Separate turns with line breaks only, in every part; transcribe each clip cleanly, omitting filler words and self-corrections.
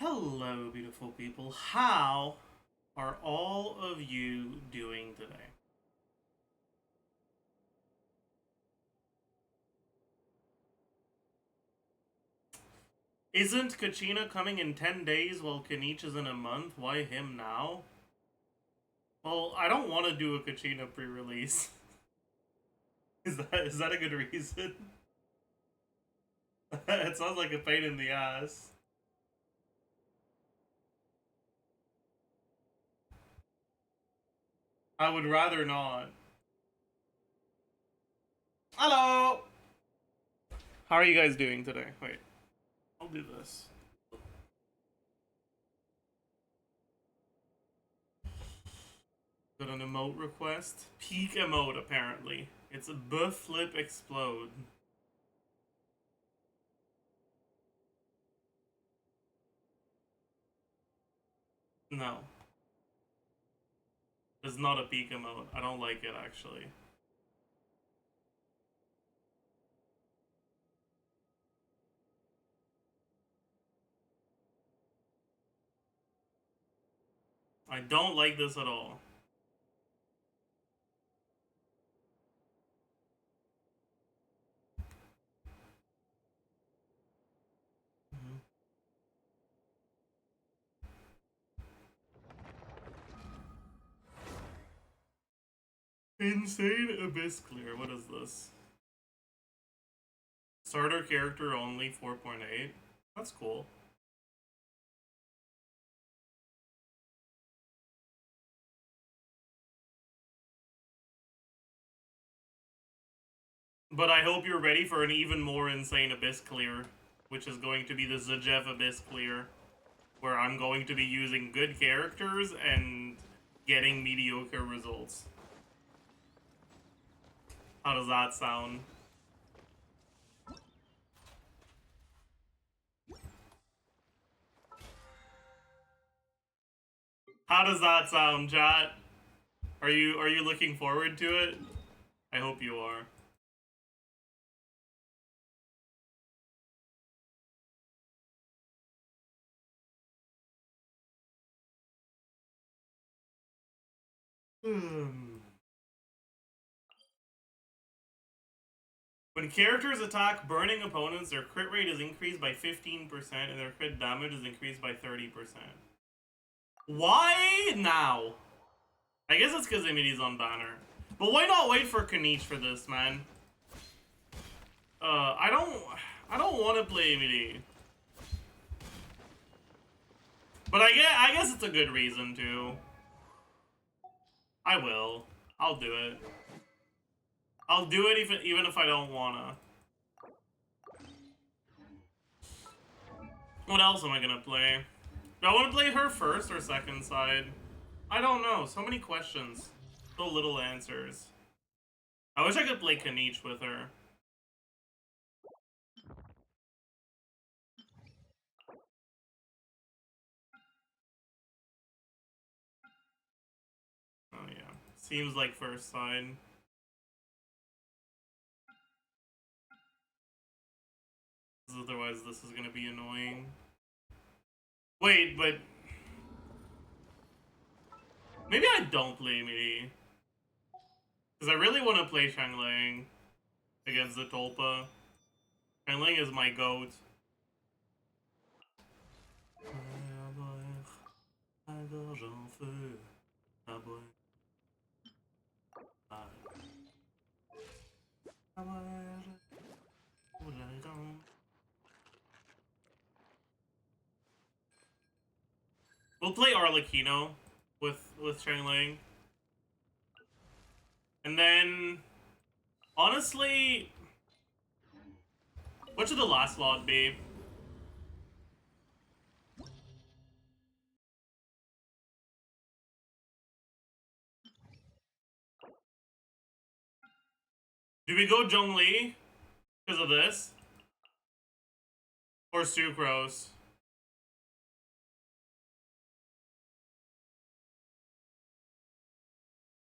Hello, beautiful people. How are all of you doing today? Isn't Kachina coming in 10 days while KINICH is in a month? Why him now? Well, I don't want to do a Kachina pre-release. Is that a good reason? It sounds like a pain in the ass. I would rather not. Hello! How are you guys doing today? Wait, I'll do this. Got an emote request. Peak emote, apparently. It's a buff flip explode. No. It's not a peak emote. I don't like it, actually. I don't like this at all. Insane Abyss Clear. What is this? Starter character only 4.8. That's cool. But I hope you're ready for an even more insane Abyss Clear, which is going to be the Zajef Abyss Clear, where I'm going to be using good characters and getting mediocre results. How does that sound? How does that sound, chat? Are you looking forward to it? I hope you are. When characters attack burning opponents, their crit rate is increased by 15% and their crit damage is increased by 30%. Why now? I guess it's because Imidi's on banner. But why not wait for KINICH for this, man? I don't want to play Imidi. But I guess it's a good reason to. I will. I'll do it. I'll do it even if I don't wanna. What else am I gonna play? Do I want to play her first or second side? I don't know. So many questions. So little answers. I wish I could play KINICH with her. Oh yeah. Seems like first side. Otherwise this is gonna be annoying. Wait, but... maybe I don't play MIDI. Because I really want to play Shanglang against the Tulpa. Shanglang is my goat. We'll play Arlecchino with Shanglang. And then, honestly, what should the last slot be? Do we go Zhongli because of this? Or Sucrose?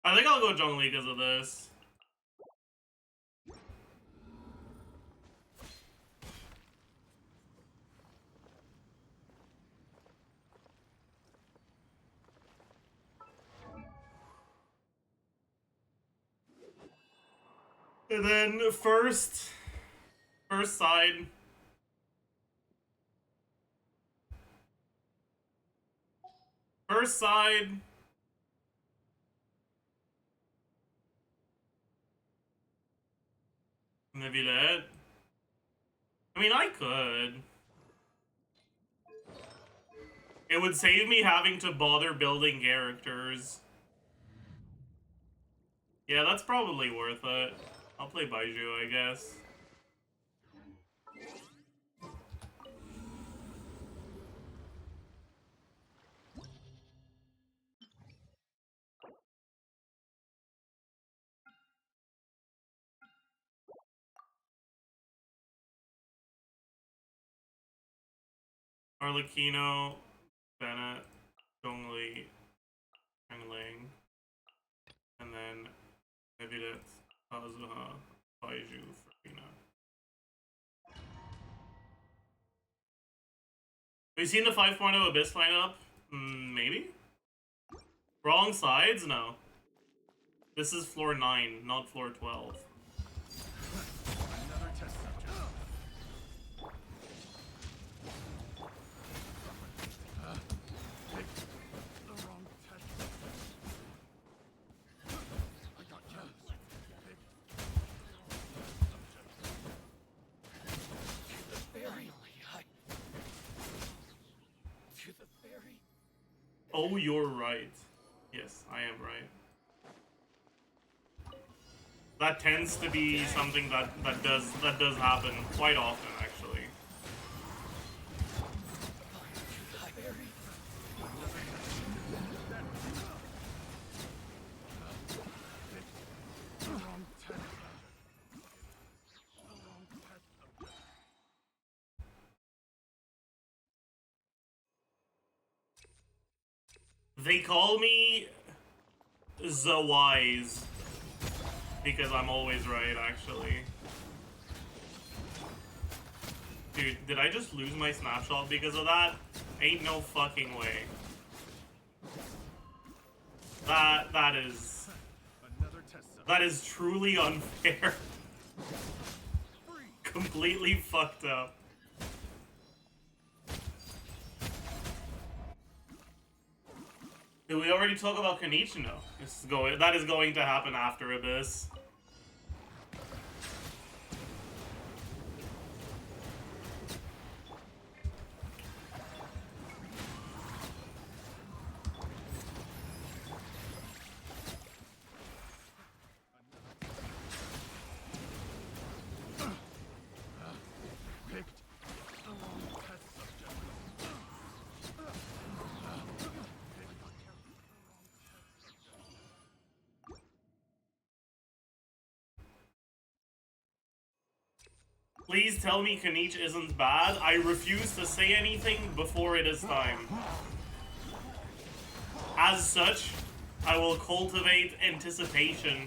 I think I'll go Zhongli because of this. And then first side. First side. Maybe that. I mean, I could. It would save me having to bother building characters. Yeah, that's probably worth it. I'll play Baiju, I guess. Arlecchino, Bennett, Zhongli, Changling, and then maybe that's Kazuha, Baiju, Farina. Have you seen the 5.0 Abyss lineup? Maybe? Wrong sides? No. This is floor 9, not floor 12. Oh, you're right. Yes, I am right. That tends to be something that does happen quite often, actually. They call me the Wise because I'm always right, actually. Dude, did I just lose my snapshot because of that? Ain't no fucking way. That is truly unfair. Completely fucked up. Did we already talk about KINICH? No. That is going to happen after Abyss. Please tell me KINICH isn't bad. I refuse to say anything before it is time. As such, I will cultivate anticipation.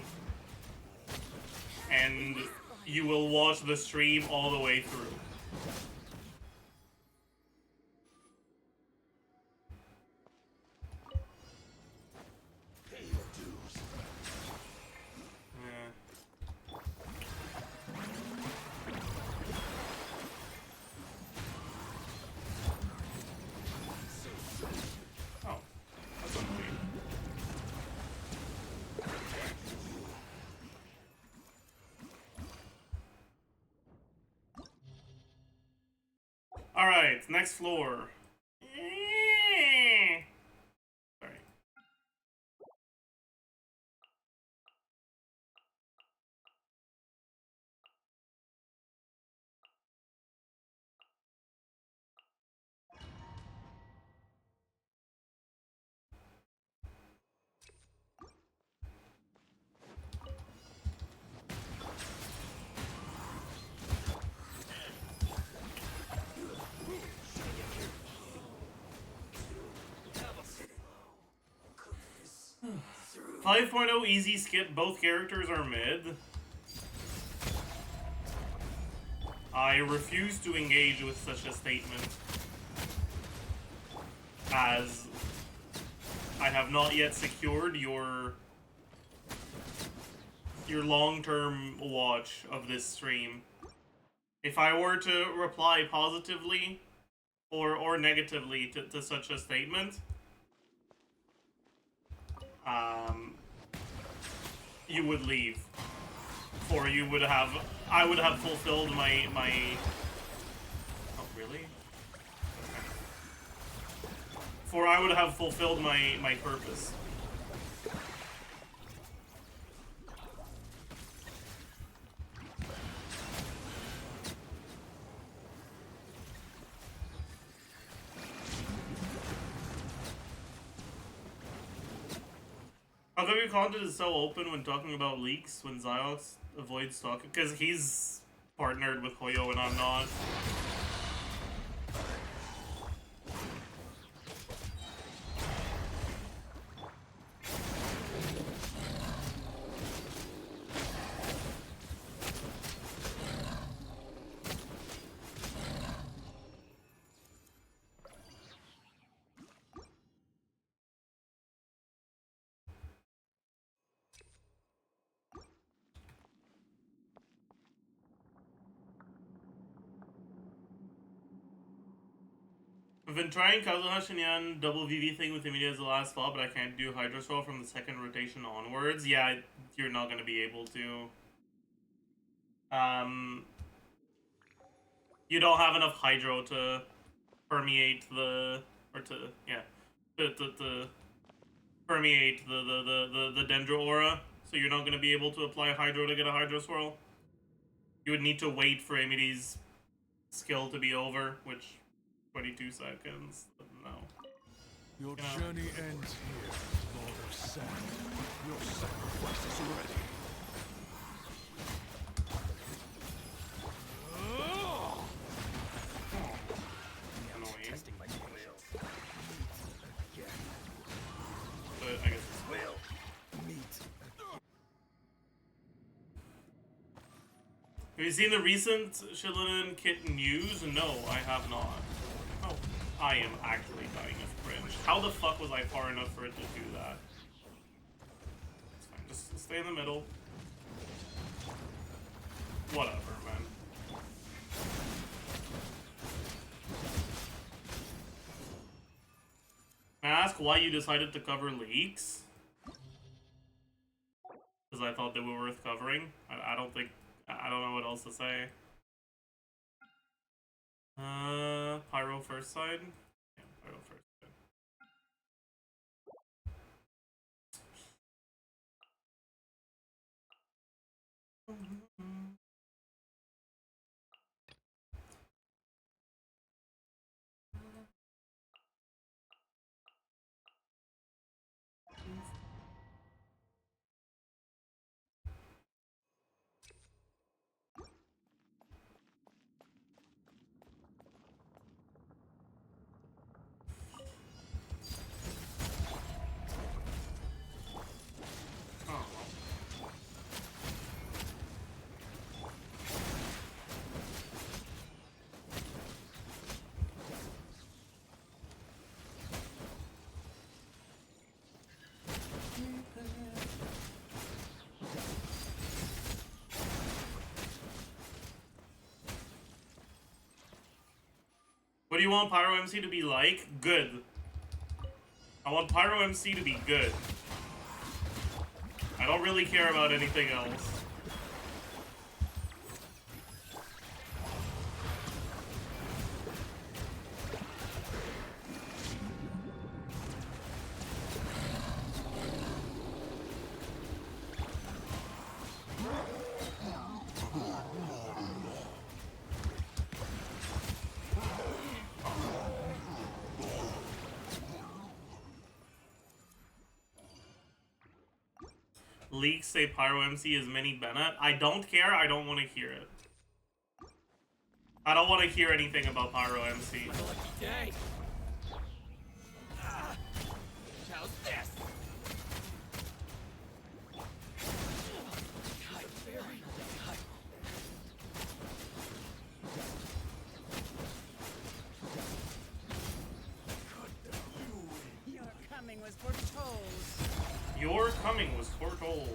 And you will watch the stream all the way through. Alright, next floor. Sorry. 5.0 easy skip, both characters are mid. I refuse to engage with such a statement, as I have not yet secured your your long-term watch of this stream. If I were to reply positively or negatively to such a statement, you would leave. For you would have, I would have fulfilled my. Oh, really? Okay. For I would have fulfilled my purpose. How come your content is so open when talking about leaks when Ziox avoids talking? Because he's partnered with Hoyo and I'm not. I've been trying Kazuha Shinyan double VV thing with Emilia as the last spot, but I can't do Hydro Swirl from the second rotation onwards. Yeah, you're not going to be able to. You don't have enough Hydro to permeate the... Or to... Yeah. To permeate the Dendro Aura. So you're not going to be able to apply Hydro to get a Hydro Swirl. You would need to wait for Amy's skill to be over, which... 22 seconds. No.
Your journey ends here, Lord of Sand. Your sacrifice is ready.
Annoying.
Testing my will.
But I guess it's
Will. Meet.
Have you seen the recent Shillinen Kit news? No, I have not. Oh, I am actually dying of cringe. How the fuck was I far enough for it to do that? It's fine, just stay in the middle. Whatever, man. Can I ask why you decided to cover leaks? Because I thought they were worth covering? I don't think... I don't know what else to say. Pyro first side? Yeah, Pyro first side. What do you want Pyro MC to be like? Good. I want Pyro MC to be good. I don't really care about anything else. Leaks say Pyro MC is Mini Bennett. I don't care. I don't want to hear it. I don't want to hear anything about Pyro MC.
My lucky day. How's this? God, very God.
Your coming was foretold.
Your coming was foretold.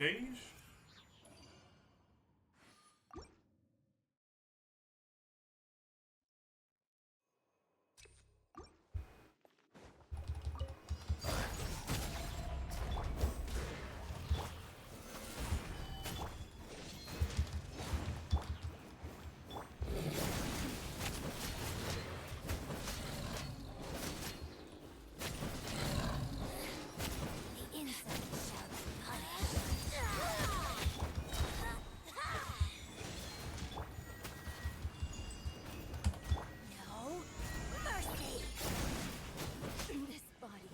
Okay.
The insect shall be punished. No mercy. This body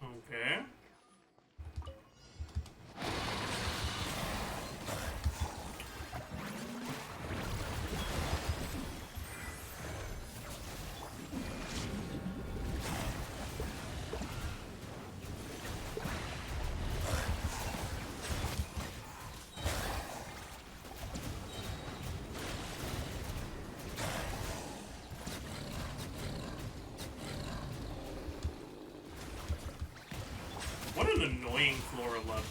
Okay. What an annoying floor 11.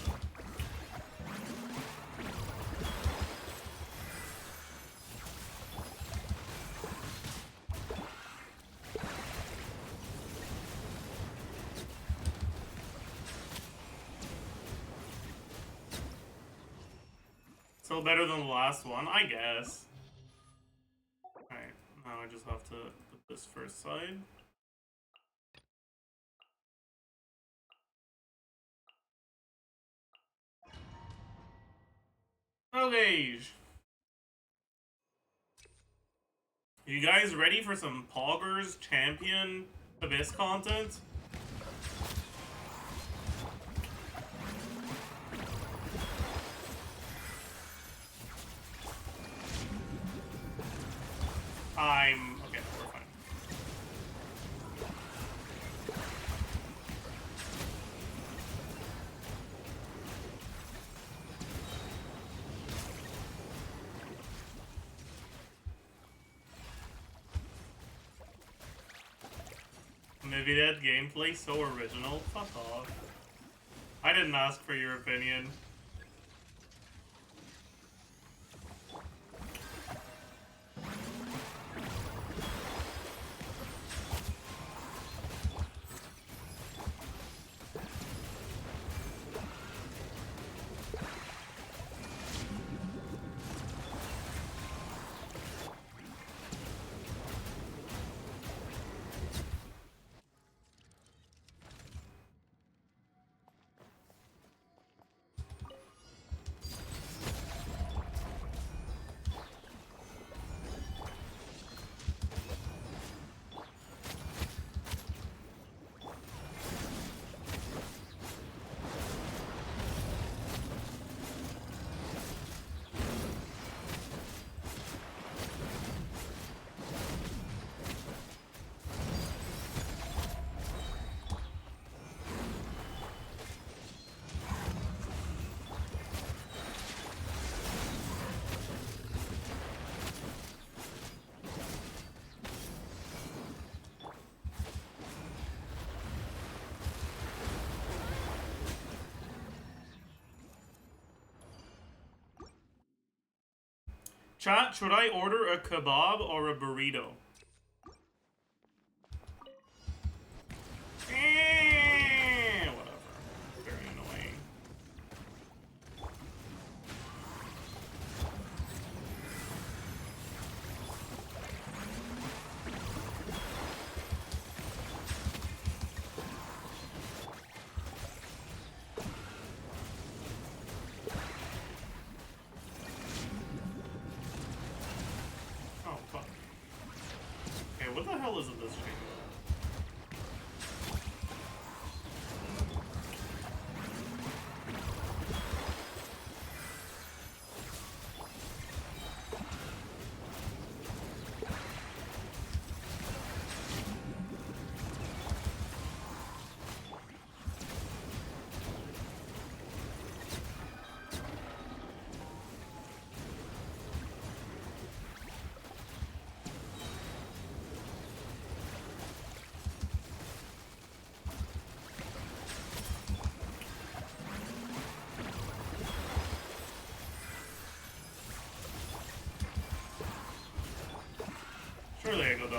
Still better than the last one, I guess. Alright, now I just have to put this first side. Okay. You guys ready for some Poggers Champion Abyss content? Okay, we're fine. Maybe that gameplay so original. Fuck off. I didn't ask for your opinion. Chat, should I order a kebab or a burrito? Whatever. Very annoying. Oh, fuck.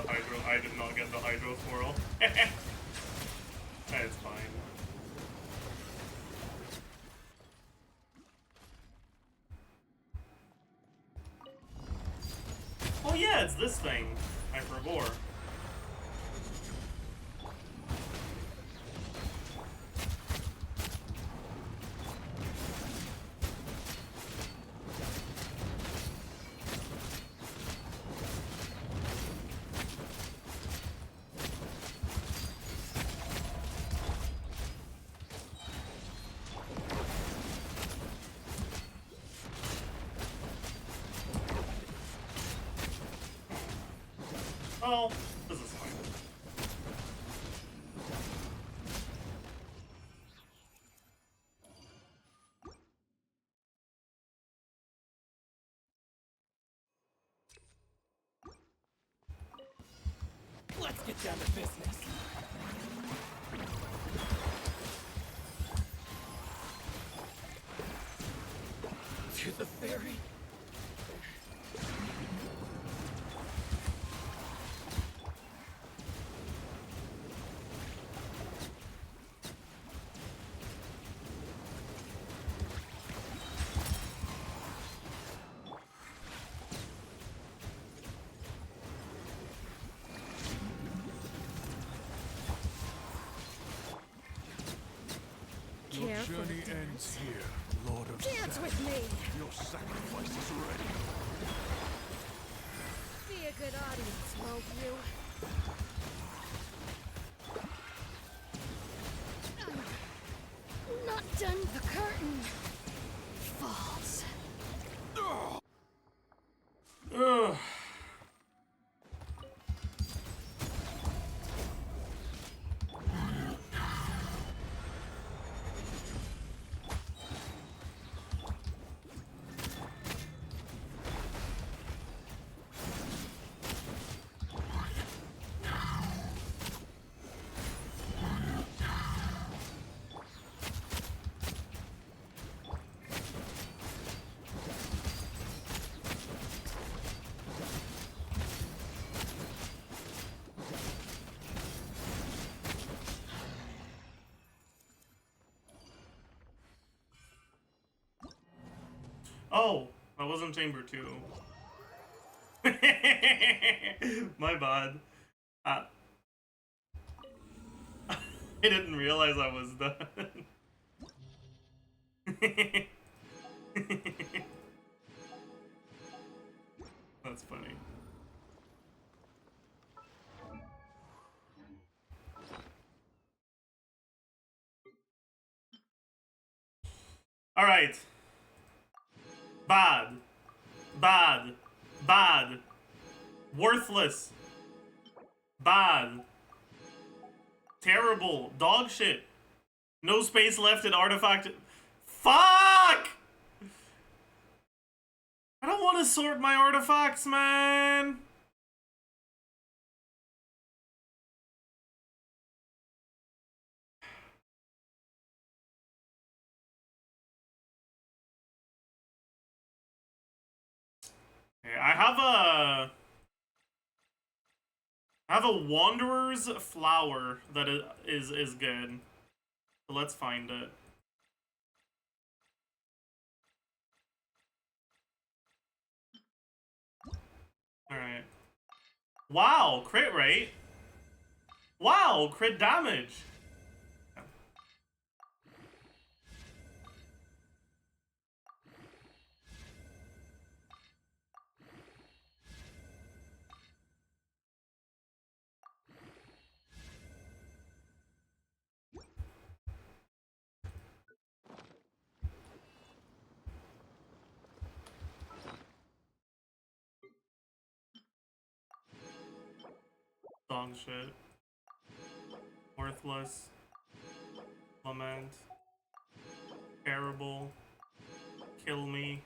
the hydro. I did not get the hydro swirl. It's fine. Oh yeah, it's this thing. I forgot. Oh, this is fine.
Let's get down to business. To the ferry.
Your
Careful,
journey
dance.
ends here, Lord of
Dance
Sand.
with me.
Your sacrifice is ready.
Be a good audience, won't you? Not done. The curtain falls.
Ugh. Oh, that wasn't chamber 2. My bad. I didn't realize I was done. That's funny. Alright. Bad. Bad. Bad. Worthless. Bad. Terrible. Dog shit. No space left in artifact. Fuck! I don't want to sort my artifacts, man. Okay, I have a Wanderer's Flower that is good. So let's find it. Alright. Wow, crit rate. Wow, crit damage. Dog shit. Worthless. Lament. Terrible. Kill me.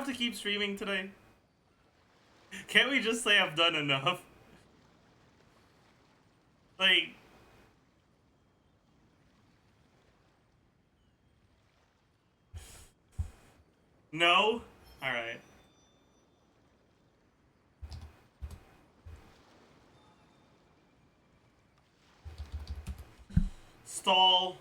have to keep streaming today? Can't we just say I've done enough? Like... No? Alright. Stall.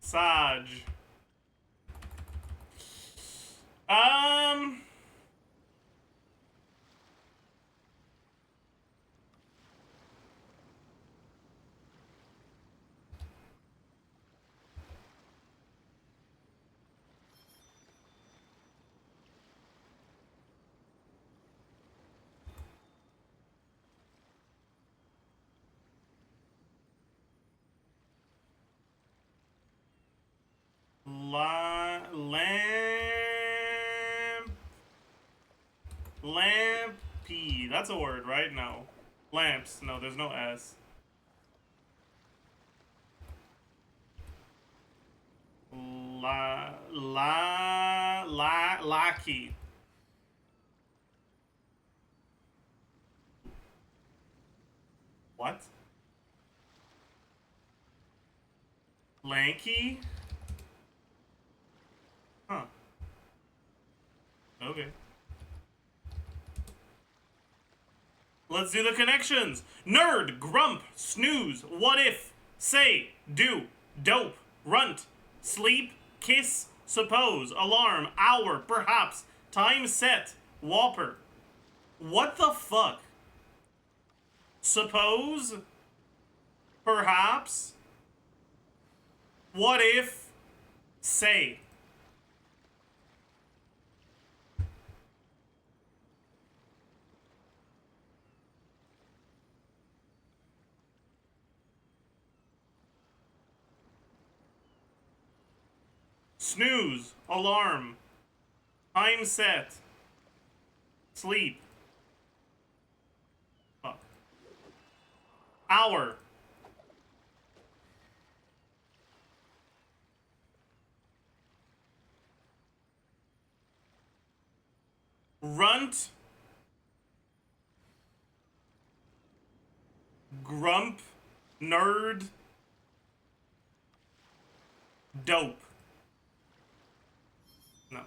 Saj. Lampy. That's a word, right? No. Lamps. No, there's no S. Lackey. What? Lanky? Huh. Okay. Let's do the connections. Nerd, grump, snooze, what if, say, do, dope, runt, sleep, kiss, suppose, alarm, hour, perhaps, time set, whopper. What the fuck? Suppose, perhaps, what if, say. Snooze, alarm, time set, sleep. Fuck. Hour. Runt. Grump. Nerd. Dope. No.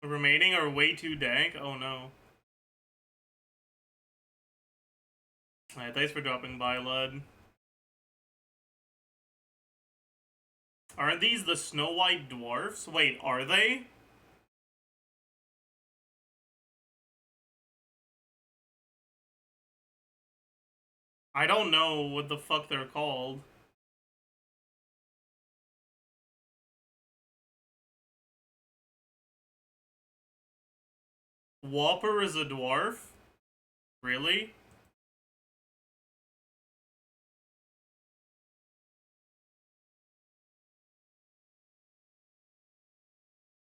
The remaining are way too dank? Oh no. Alright, thanks for dropping by, Lud. Aren't these the Snow White dwarfs? Wait, are they? I don't know what the fuck they're called. Whopper is a dwarf? Really?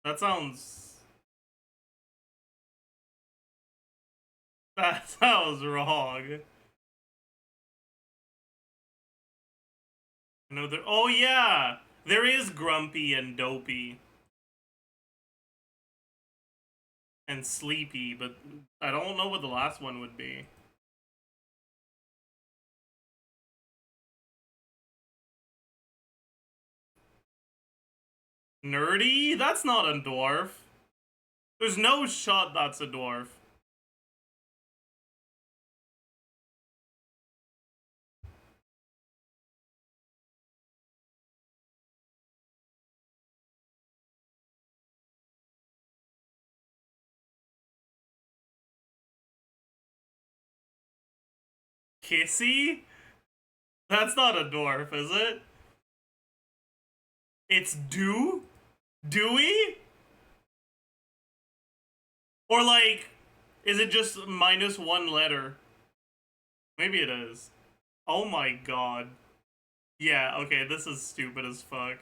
That sounds... That sounds wrong. No, there... Oh yeah! There is Grumpy and Dopey. And Sleepy, but I don't know what the last one would be. Nerdy? That's not a dwarf. There's no shot that's a dwarf. Kissy? That's not a dwarf, is it? It's Dew? Dewey? Or like, is it just -1 letter? Maybe it is. Oh my god. Yeah, okay, this is stupid as fuck.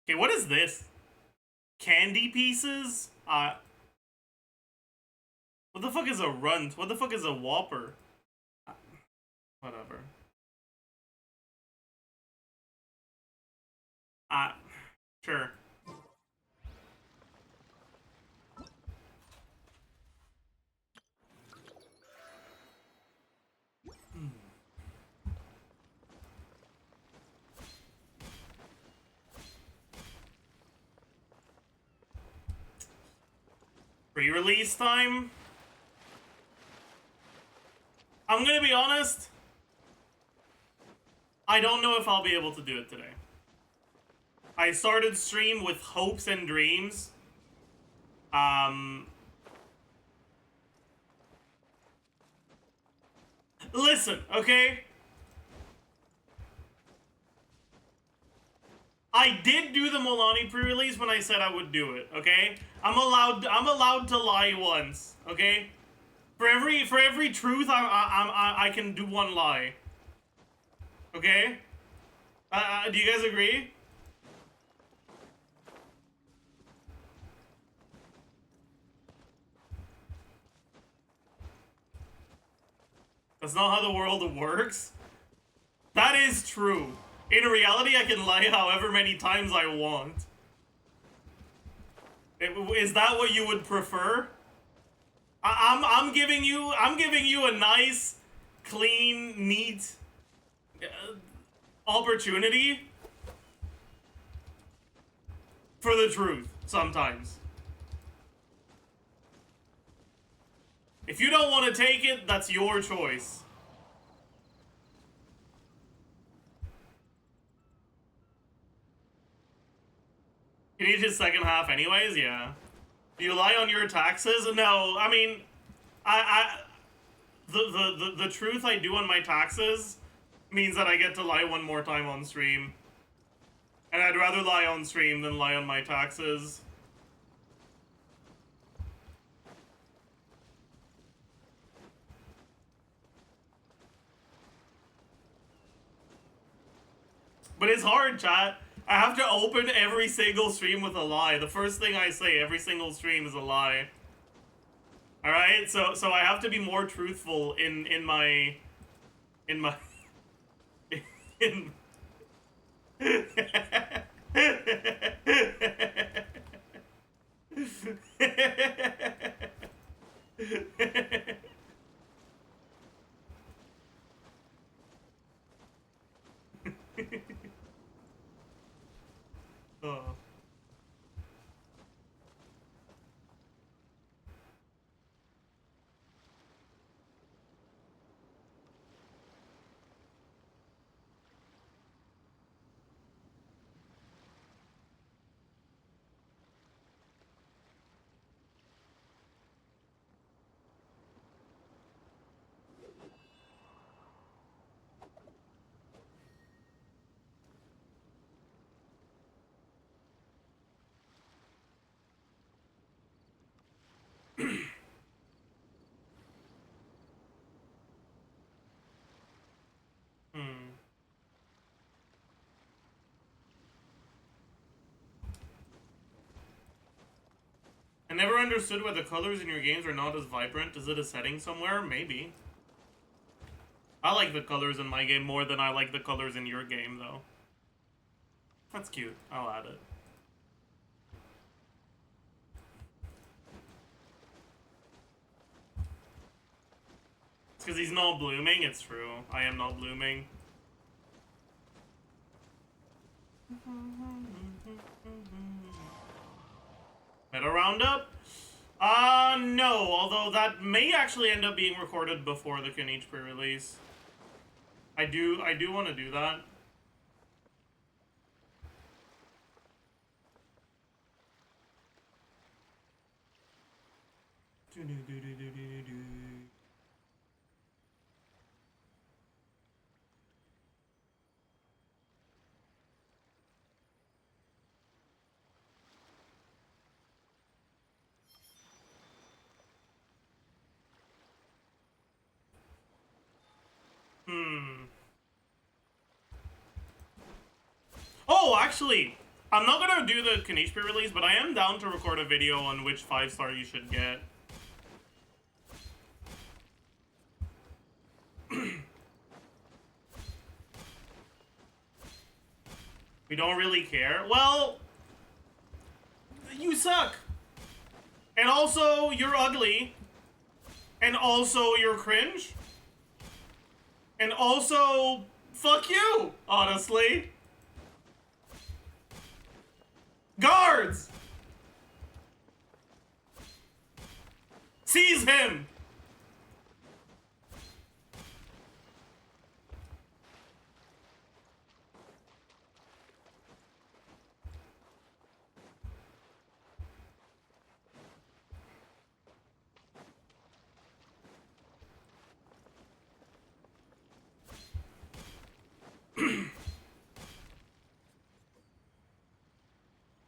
Okay, what is this? Candy pieces? What the fuck is a runt? What the fuck is a whopper? Whatever. Sure. Pre-release time? I'm gonna be honest. I don't know if I'll be able to do it today. I started stream with hopes and dreams. Listen, okay? I did do the Milani pre-release when I said I would do it, okay? I'm allowed to lie once, okay? For every truth, I can do one lie. Okay? Do you guys agree? That's not how the world works. That is true. In reality, I can lie however many times I want. Is that what you would prefer? I'm giving you a nice, clean, neat opportunity for the truth sometimes. If you don't want to take it, that's your choice. You need his second half anyways, yeah. Do you lie on your taxes? No, I mean, the truth I do on my taxes means that I get to lie one more time on stream. And I'd rather lie on stream than lie on my taxes. But it's hard, chat. I have to open every single stream with a lie. The first thing I say every single stream is a lie. Alright? So I have to be more truthful in my in oh. I never understood why the colors in your games are not as vibrant. Is it a setting somewhere? Maybe. I like the colors in my game more than I like the colors in your game, though. That's cute. I'll add it. It's because he's not blooming. It's true. I am not blooming. Meta roundup? No. Although that may actually end up being recorded before the KINICH pre-release. I do want to do that. actually, I'm not gonna do the KINICH pre-release, but I am down to record a video on which 5-star you should get. We don't really care. Well, you suck. And also, you're ugly. And also, you're cringe. And also, fuck you, honestly. Guards! Seize him!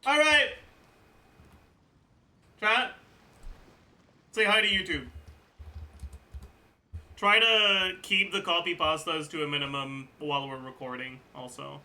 Alright. Chat. Say hi to YouTube. Try to keep the copy pastas to a minimum while we're recording, also.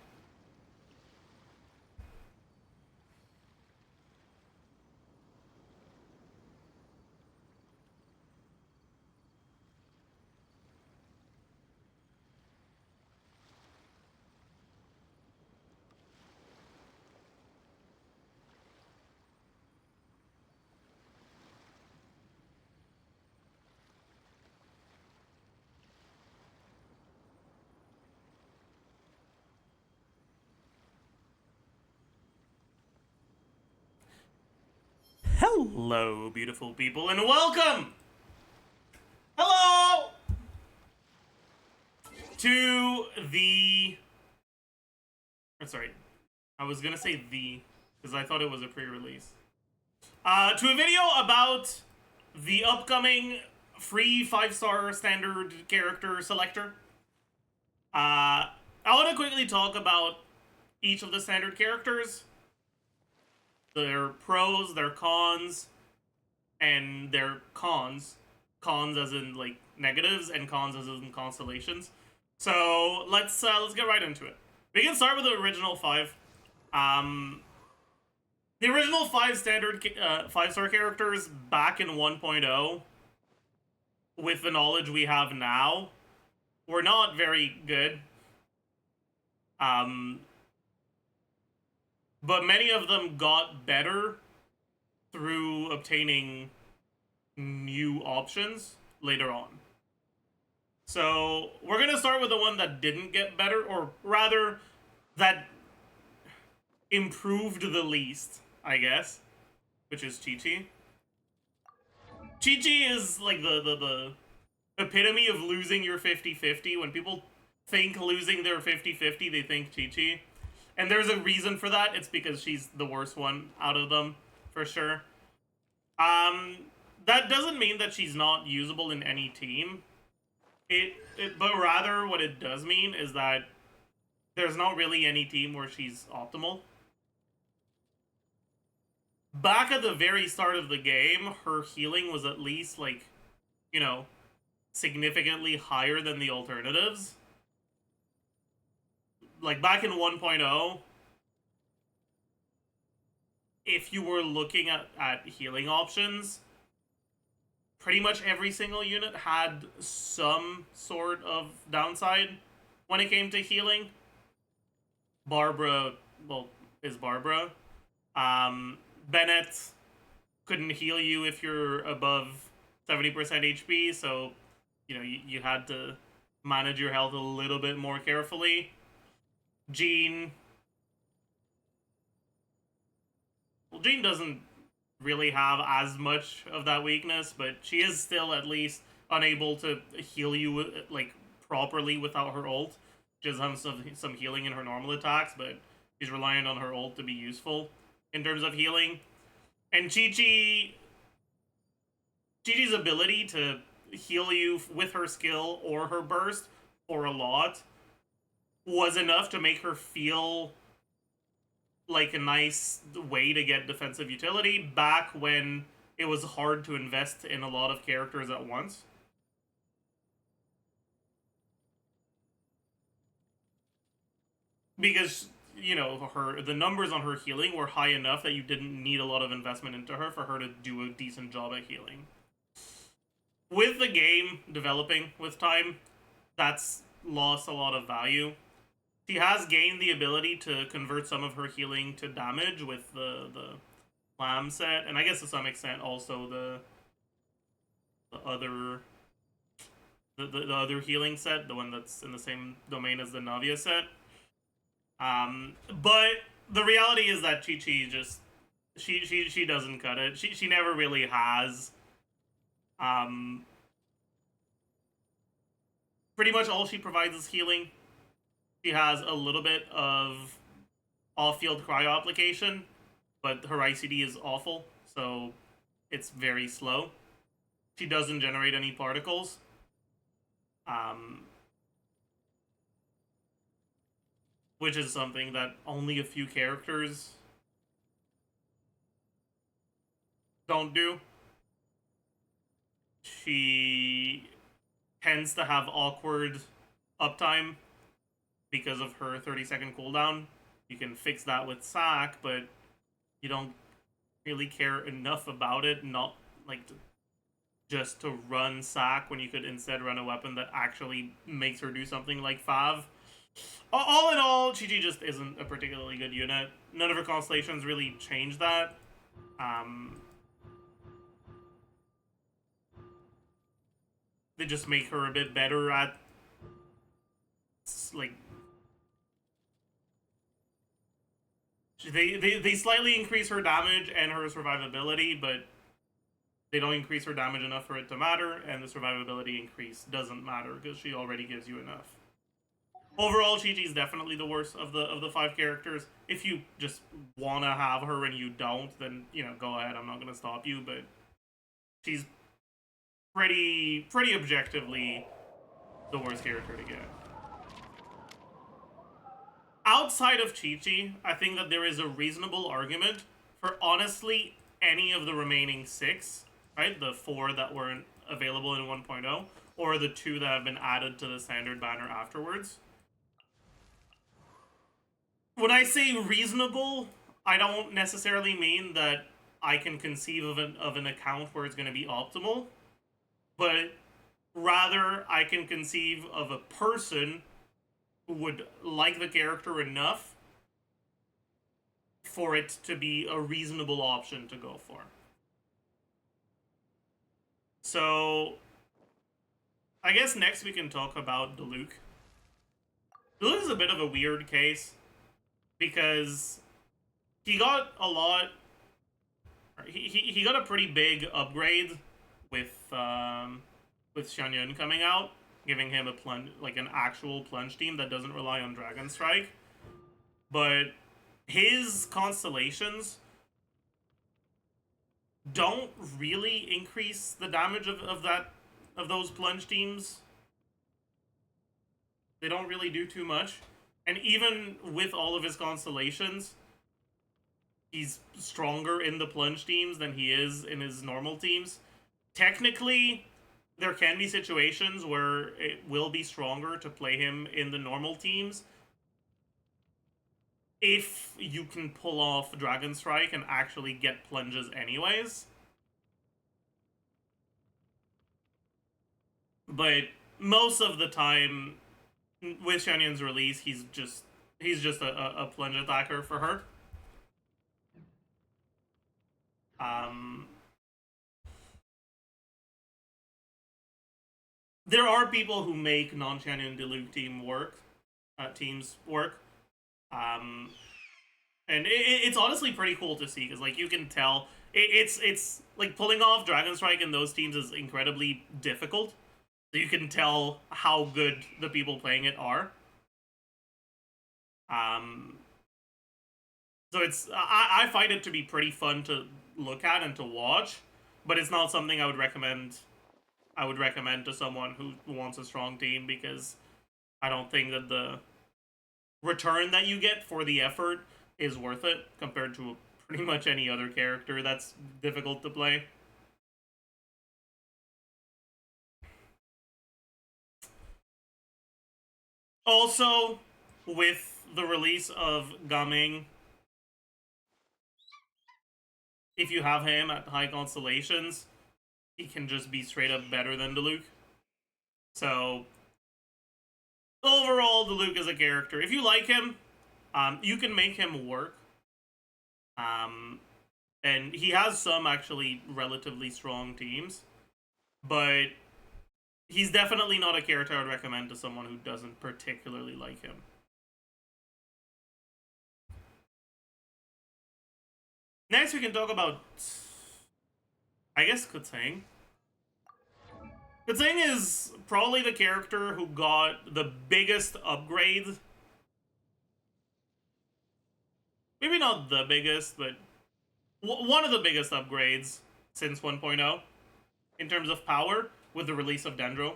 Hello, beautiful people, and welcome! Hello! To the... sorry. I was gonna say the, because I thought it was a pre-release. To a video about the upcoming free 5-star standard character selector. I want to quickly talk about each of the standard characters. Their pros, their cons, and their cons. Cons as in, like, negatives, and cons as in constellations. So, let's get right into it. We can start with the original 5. The original 5 standard 5-star characters back in 1.0, with the knowledge we have now, were not very good. But many of them got better through obtaining new options later on. So, we're going to start with the one that didn't get better, or rather, that improved the least, I guess, which is Chi-Chi. Chi-Chi is like the epitome of losing your 50-50. When people think losing their 50-50, they think Chi-Chi. And there's a reason for that. It's because she's the worst one out of them, for sure. That doesn't mean that she's not usable in any team. But rather, what it does mean is that there's not really any team where she's optimal. Back at the very start of the game, her healing was at least, like, you know, significantly higher than the alternatives. Like, back in 1.0, if you were looking at healing options, pretty much every single unit had some sort of downside when it came to healing. Barbara, well, is Barbara. Bennett couldn't heal you if you're above 70% HP, so, you know, you had to manage your health a little bit more carefully. Jean. Well, Jean doesn't really have as much of that weakness, but she is still at least unable to heal you, like, properly without her ult. She does have some healing in her normal attacks, but she's reliant on her ult to be useful in terms of healing. And Chi-Chi's ability to heal you with her skill or her burst for a lot was enough to make her feel like a nice way to get defensive utility back when it was hard to invest in a lot of characters at once. Because you know, the numbers on her healing were high enough that you didn't need a lot of investment into her for her to do a decent job at healing. With the game developing with time, that's lost a lot of value. She has gained the ability to convert some of her healing to damage with the Lamb set, and I guess to some extent also the other the other healing set, the one that's in the same domain as the Navia set. But the reality is that Chi-Chi just she doesn't cut it. She never really has. Pretty much all she provides is healing. She has a little bit of off-field cryo application, but her ICD is awful, so it's very slow. She doesn't generate any particles. Which is something that only a few characters don't do. She tends to have awkward uptime because of her 30-second cooldown. You can fix that with sack, but you don't really care enough about it, not like just to run sack when you could instead run a weapon that actually makes her do something like Fav. All in all, Chi-Chi just isn't a particularly good unit. None of her constellations really change that. They just make her a bit better at, like, they slightly increase her damage and her survivability, but they don't increase her damage enough for it to matter, and the survivability increase doesn't matter because she already gives you enough. Overall, Chi-Chi is definitely the worst of the 5 characters. If you just want to have her and you don't, then, you know, go ahead. I'm not going to stop you, but she's pretty objectively the worst character to get. Outside of Chi-Chi, I think that there is a reasonable argument for honestly any of the remaining 6, right? The 4 that weren't available in 1.0, or the 2 that have been added to the standard banner afterwards. When I say reasonable, I don't necessarily mean that I can conceive of an account where it's going to be optimal, but rather I can conceive of a person who would like the character enough for it to be a reasonable option to go for. So, I guess next we can talk about Diluc. Diluc is a bit of a weird case, because he got a lot. He got a pretty big upgrade with Xianyun coming out, giving him a plunge, like an actual plunge team that doesn't rely on Dragon Strike. But his constellations don't really increase the damage of those plunge teams. They don't really do too much. And even with all of his constellations, he's stronger in the plunge teams than he is in his normal teams. Technically, there can be situations where it will be stronger to play him in the normal teams if you can pull off Dragon Strike and actually get plunges anyways. But most of the time, with Xianyun's release, he's just a plunge attacker for her. There are people who make non-Xianyun Diluc teams work. And it's honestly pretty cool to see, because like you can tell it's like pulling off Dragon Strike in those teams is incredibly difficult. So you can tell how good the people playing it are. So I find it to be pretty fun to look at and to watch, but it's not something I would recommend to someone who wants a strong team, because I don't think that the return that you get for the effort is worth it compared to pretty much any other character that's difficult to play. Also, with the release of Gaming, if you have him at high constellations, he can just be straight up better than Diluc. So, overall, Diluc is a character. If you like him, you can make him work. And he has some actually relatively strong teams, but he's definitely not a character I would recommend to someone who doesn't particularly like him. Next, we can talk about, I guess, Kutsang. Kutsang is probably the character who got the biggest upgrade. Maybe not the biggest, but one of the biggest upgrades since 1.0 in terms of power with the release of Dendro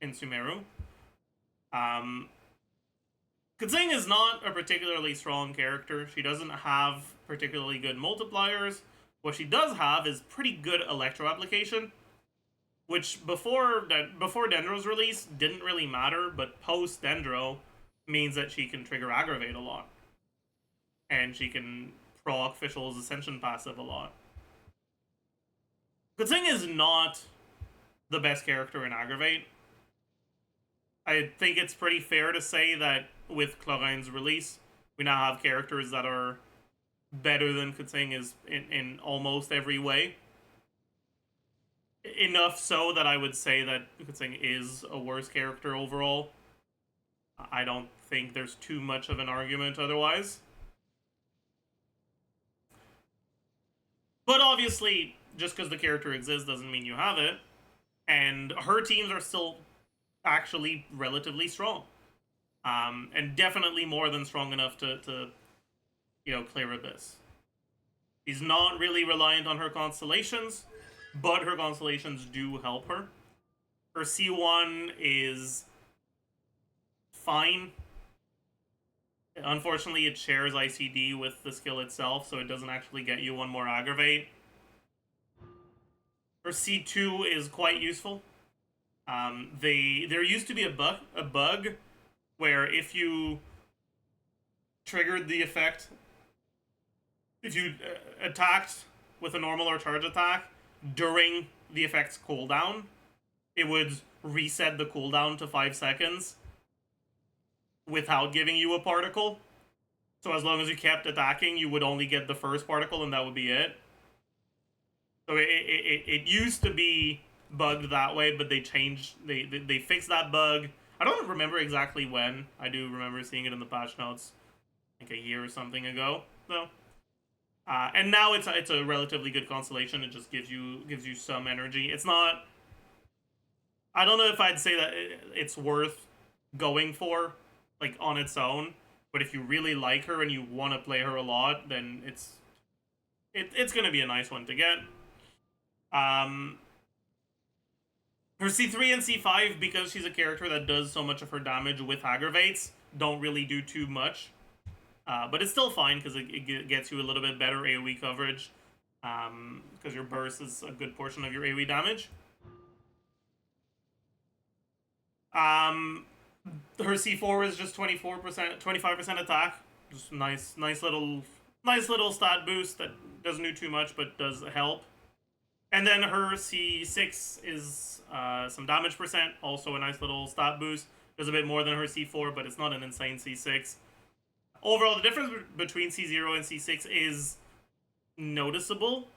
in Sumeru. Kutsang is not a particularly strong character. She doesn't have particularly good multipliers. What she does have is pretty good electro application, which before Dendro's release didn't really matter, but post Dendro means that she can trigger Aggravate a lot. And she can proc Fischl's Ascension passive a lot. Kutsang is not the best character in Aggravate. I think it's pretty fair to say that with Chlorine's release, we now have characters that are better than Kutsang is in almost every way. Enough so that I would say that Kutsang is a worse character overall. I don't think there's too much of an argument otherwise. But obviously, just because the character exists doesn't mean you have it. And her teams are still actually relatively strong. And definitely more than strong enough to clear Abyss. She's not really reliant on her constellations, but her constellations do help her. Her C1 is fine. Unfortunately, it shares ICD with the skill itself, so it doesn't actually get you one more Aggravate. Her C2 is quite useful. There used to be a bug where if you triggered the effect, if you attacked with a normal or charge attack during the effect's cooldown, it would reset the cooldown to 5 seconds without giving you a particle. So as long as you kept attacking, you would only get the first particle and that would be it. So it used to be bugged that way, but they fixed that bug. I don't remember exactly when. I do remember seeing it in the patch notes like a year or something ago, though. And now it's a relatively good constellation. It just gives you some energy. It's not, I don't know if I'd say that it's worth going for like on its own, but if you really like her and you want to play her a lot, then it's gonna be a nice one to get. Her C3 and C5, because she's a character that does so much of her damage with aggravates, don't really do too much. But it's still fine because it gets you a little bit better AoE coverage. Because your burst is a good portion of your AoE damage. Her C4 is just 25% attack. Just nice little stat boost that doesn't do too much but does help. And then her C6 is some damage percent, also a nice little stat boost. Does a bit more than her C4, but it's not an insane C6. Overall, the difference between C0 and C6 is noticeable,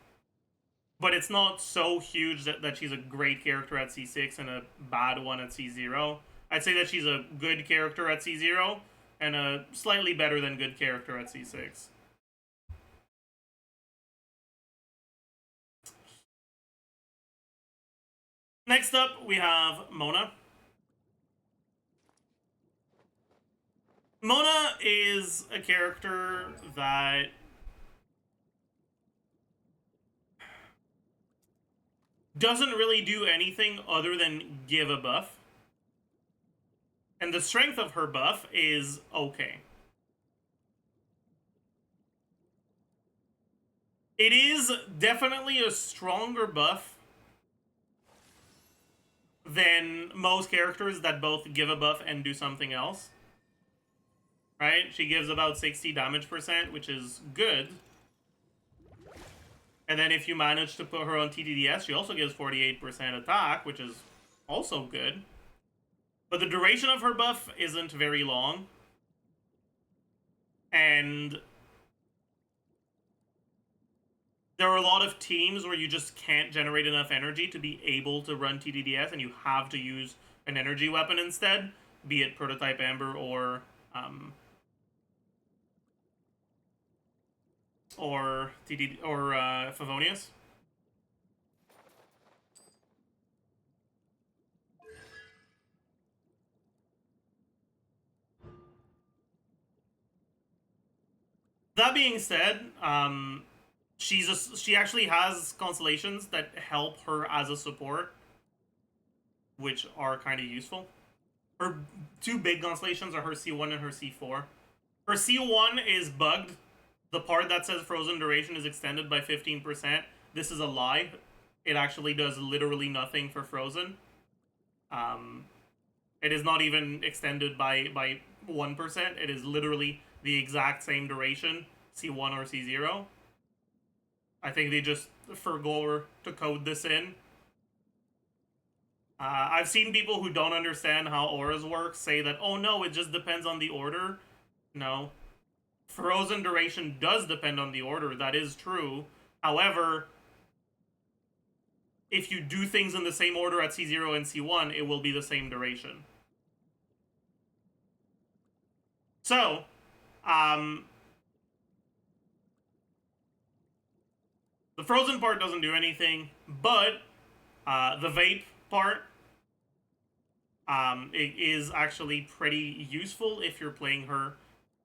but it's not so huge that she's a great character at C6 and a bad one at C0. I'd say that she's a good character at C0 and a slightly better than good character at C6. Next up, we have Mona. Mona is a character that doesn't really do anything other than give a buff. And the strength of her buff is okay. It is definitely a stronger buff than most characters that both give a buff and do something else. right? She gives about 60 damage percent, which is good. And then if you manage to put her on TDDS, she also gives 48% attack, which is also good. But the duration of her buff isn't very long. And there are a lot of teams where you just can't generate enough energy to be able to run TDDS, and you have to use an energy weapon instead, be it Prototype Amber or Favonius. That being said, she actually has constellations that help her as a support, which are kind of useful. Her two big constellations are her C1 and her C4. Her C1 is bugged. The part that says frozen duration is extended by 15%. This is a lie. It actually does literally nothing for frozen. It is not even extended by 1%. It is literally the exact same duration, C1 or C0. I think they just forgot to code this in. I've seen people who don't understand how auras work say that, oh no, it just depends on the order. No. Frozen duration does depend on the order, that is true. However, if you do things in the same order at C0 and C1, it will be the same duration. So, the frozen part doesn't do anything, but the vape part it is actually pretty useful if you're playing her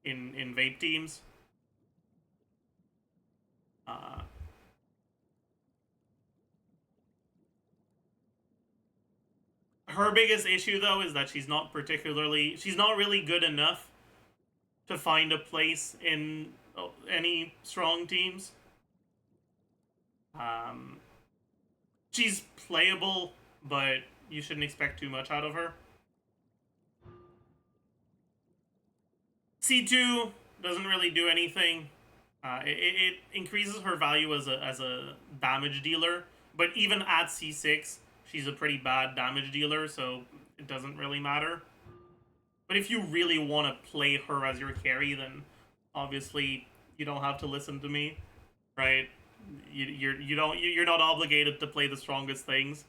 in vape teams. Her biggest issue, though, is that she's not really good enough to find a place in any strong teams. She's playable, but you shouldn't expect too much out of her. C2 doesn't really do anything. It increases her value as a damage dealer, but even at C6, she's a pretty bad damage dealer, so it doesn't really matter. But if you really want to play her as your carry, then obviously you don't have to listen to me, right? You're not obligated to play the strongest things.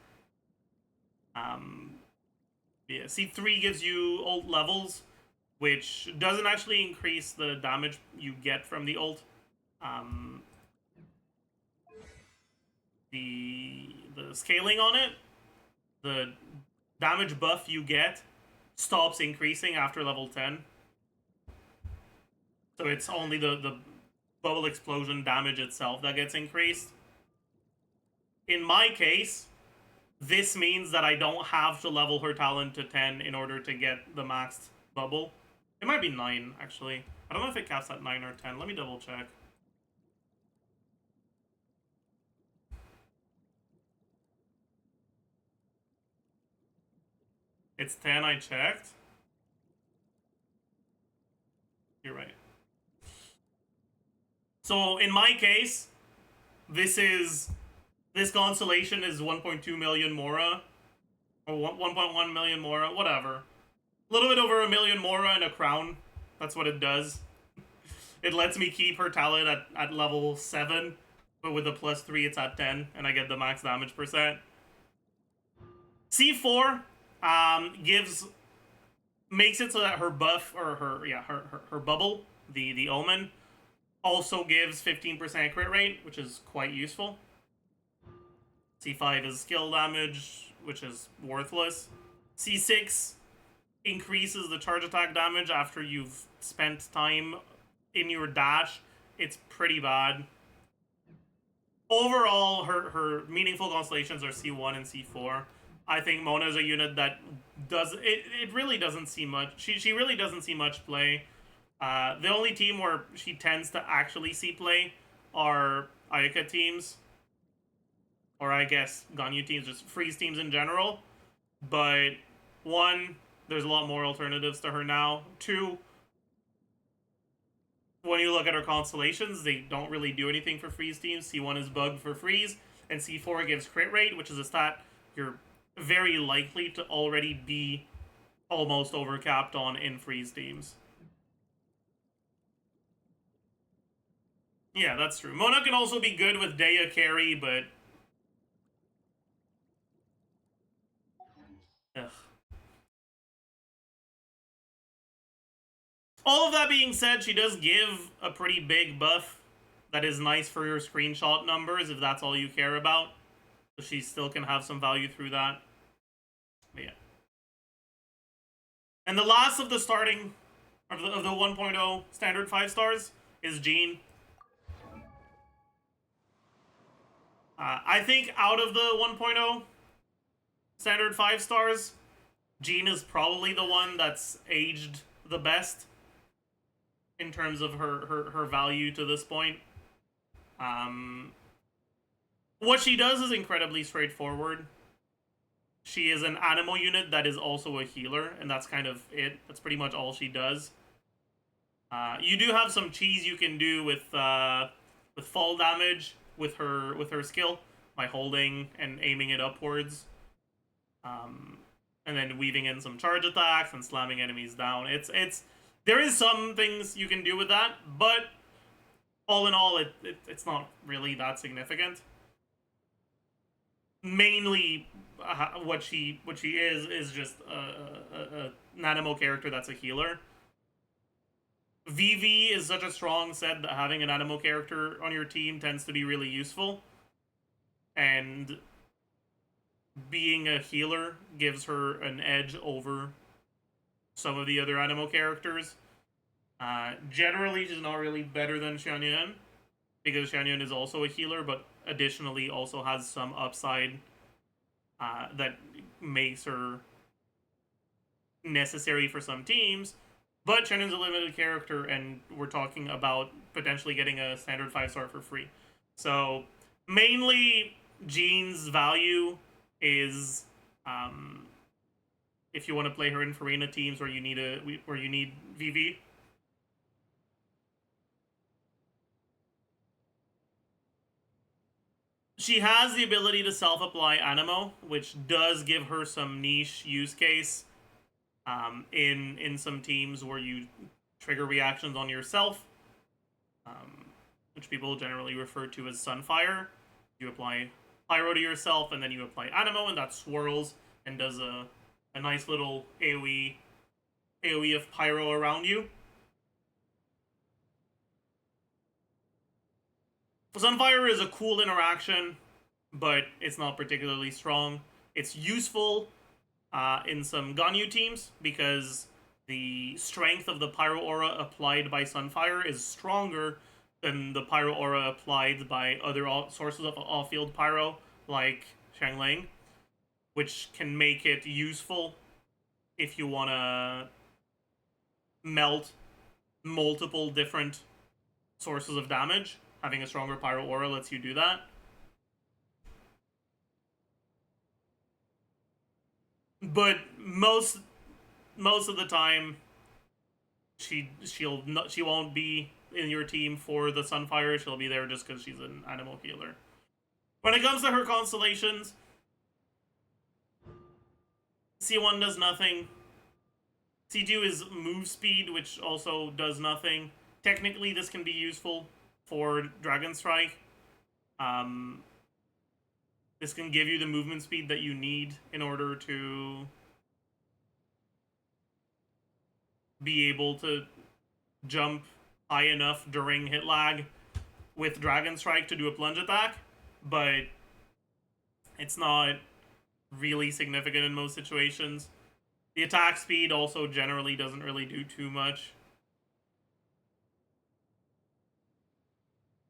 Yeah, C3 gives you ult levels, which doesn't actually increase the damage you get from the ult. The scaling on it, the damage buff you get stops increasing after level 10. So it's only the bubble explosion damage itself that gets increased. In my case, this means that I don't have to level her talent to 10 in order to get the maxed bubble. It might be 9, actually. I don't know if it caps at 9 or 10. Let me double check. It's 10, I checked. You're right. So in my case, this constellation is 1.2 million Mora, or 1.1 million Mora, whatever. A little bit over a million Mora and a crown. That's what it does. It lets me keep her talent at level 7, but with the +3 it's at 10, and I get the max damage percent. C4 makes it so that her buff, or her bubble, the omen, also gives 15% crit rate, which is quite useful. C5 is skill damage, which is worthless. C6 increases the charge attack damage after you've spent time in your dash. It's pretty bad. Overall, her meaningful constellations are C1 and C4. I think Mona is a unit that it really doesn't see much. She really doesn't see much play. The only team where she tends to actually see play are Ayaka teams, or I guess Ganyu teams, just freeze teams in general. But one, there's a lot more alternatives to her now. Two, when you look at her constellations, they don't really do anything for freeze teams. C1 is bugged for freeze, and C4 gives crit rate, which is a stat you're very likely to already be almost overcapped on in freeze teams. Yeah, that's true. Mona can also be good with Daya carry, but... Ugh. All of that being said, she does give a pretty big buff that is nice for your screenshot numbers, if that's all you care about. So she still can have some value through that. But yeah. And the last of the starting, of the 1.0 standard 5 stars is Jean. I think out of the 1.0 standard 5 stars, Jean is probably the one that's aged the best in terms of her value to this point. What she does is incredibly straightforward. She is an animal unit that is also a healer, and that's kind of it. That's pretty much all she does. You do have some cheese you can do with fall damage with her skill by holding and aiming it upwards, and then weaving in some charge attacks and slamming enemies down. There is some things you can do with that, but all in all, it's not really that significant. Mainly, what she is just an animal character that's a healer. VV is such a strong set that having an animal character on your team tends to be really useful. And being a healer gives her an edge over some of the other animal characters. Generally, she's not really better than Xianyuan, because Xianyuan is also a healer, but additionally also has some upside that makes her necessary for some teams. But Xianyuan's a limited character, and we're talking about potentially getting a standard 5-star for free. So, mainly, Jean's value is if you want to play her in Farina teams where you need VV. She has the ability to self-apply Animo, which does give her some niche use case in some teams where you trigger reactions on yourself, which people generally refer to as Sunfire. You apply Pyro to yourself, and then you apply Animo, and that swirls and does a nice little AoE of Pyro around you. Sunfire is a cool interaction, but it's not particularly strong. It's useful in some Ganyu teams because the strength of the Pyro Aura applied by Sunfire is stronger than the Pyro Aura applied by other sources of off-field Pyro, like Xiangling, which can make it useful if you want to melt multiple different sources of damage. Having a stronger Pyro Aura lets you do that. But most of the time, she won't be in your team for the Sunfire. She'll be there just because she's an animal healer. When it comes to her constellations, C1 does nothing. C2 is move speed, which also does nothing. Technically, this can be useful for Dragon Strike. This can give you the movement speed that you need in order to be able to jump high enough during hit lag with Dragon Strike to do a plunge attack, but it's not really significant in most situations. The attack speed also generally doesn't really do too much,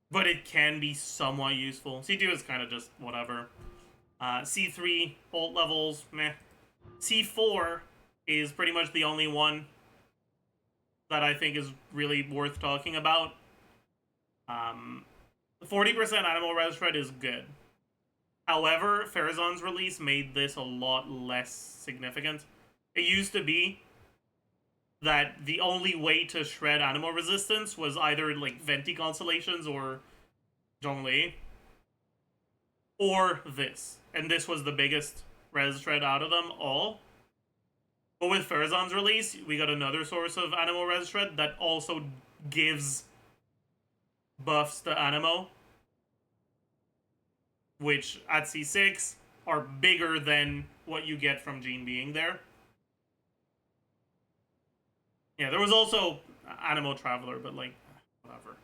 but it can be somewhat useful. C2 is kind of just whatever. C3, ult levels, meh. C4 is pretty much the only one that I think is really worth talking about. 40% animal res shred is good. However, Farazan's release made this a lot less significant. It used to be that the only way to shred animal resistance was either like Venti constellations or Zhongli, or this. And this was the biggest res shred out of them all. But with Farazan's release, we got another source of animal res shred that also gives buffs to Animo, which at C6 are bigger than what you get from Gene being there. Yeah, there was also Animo Traveler, but like, whatever.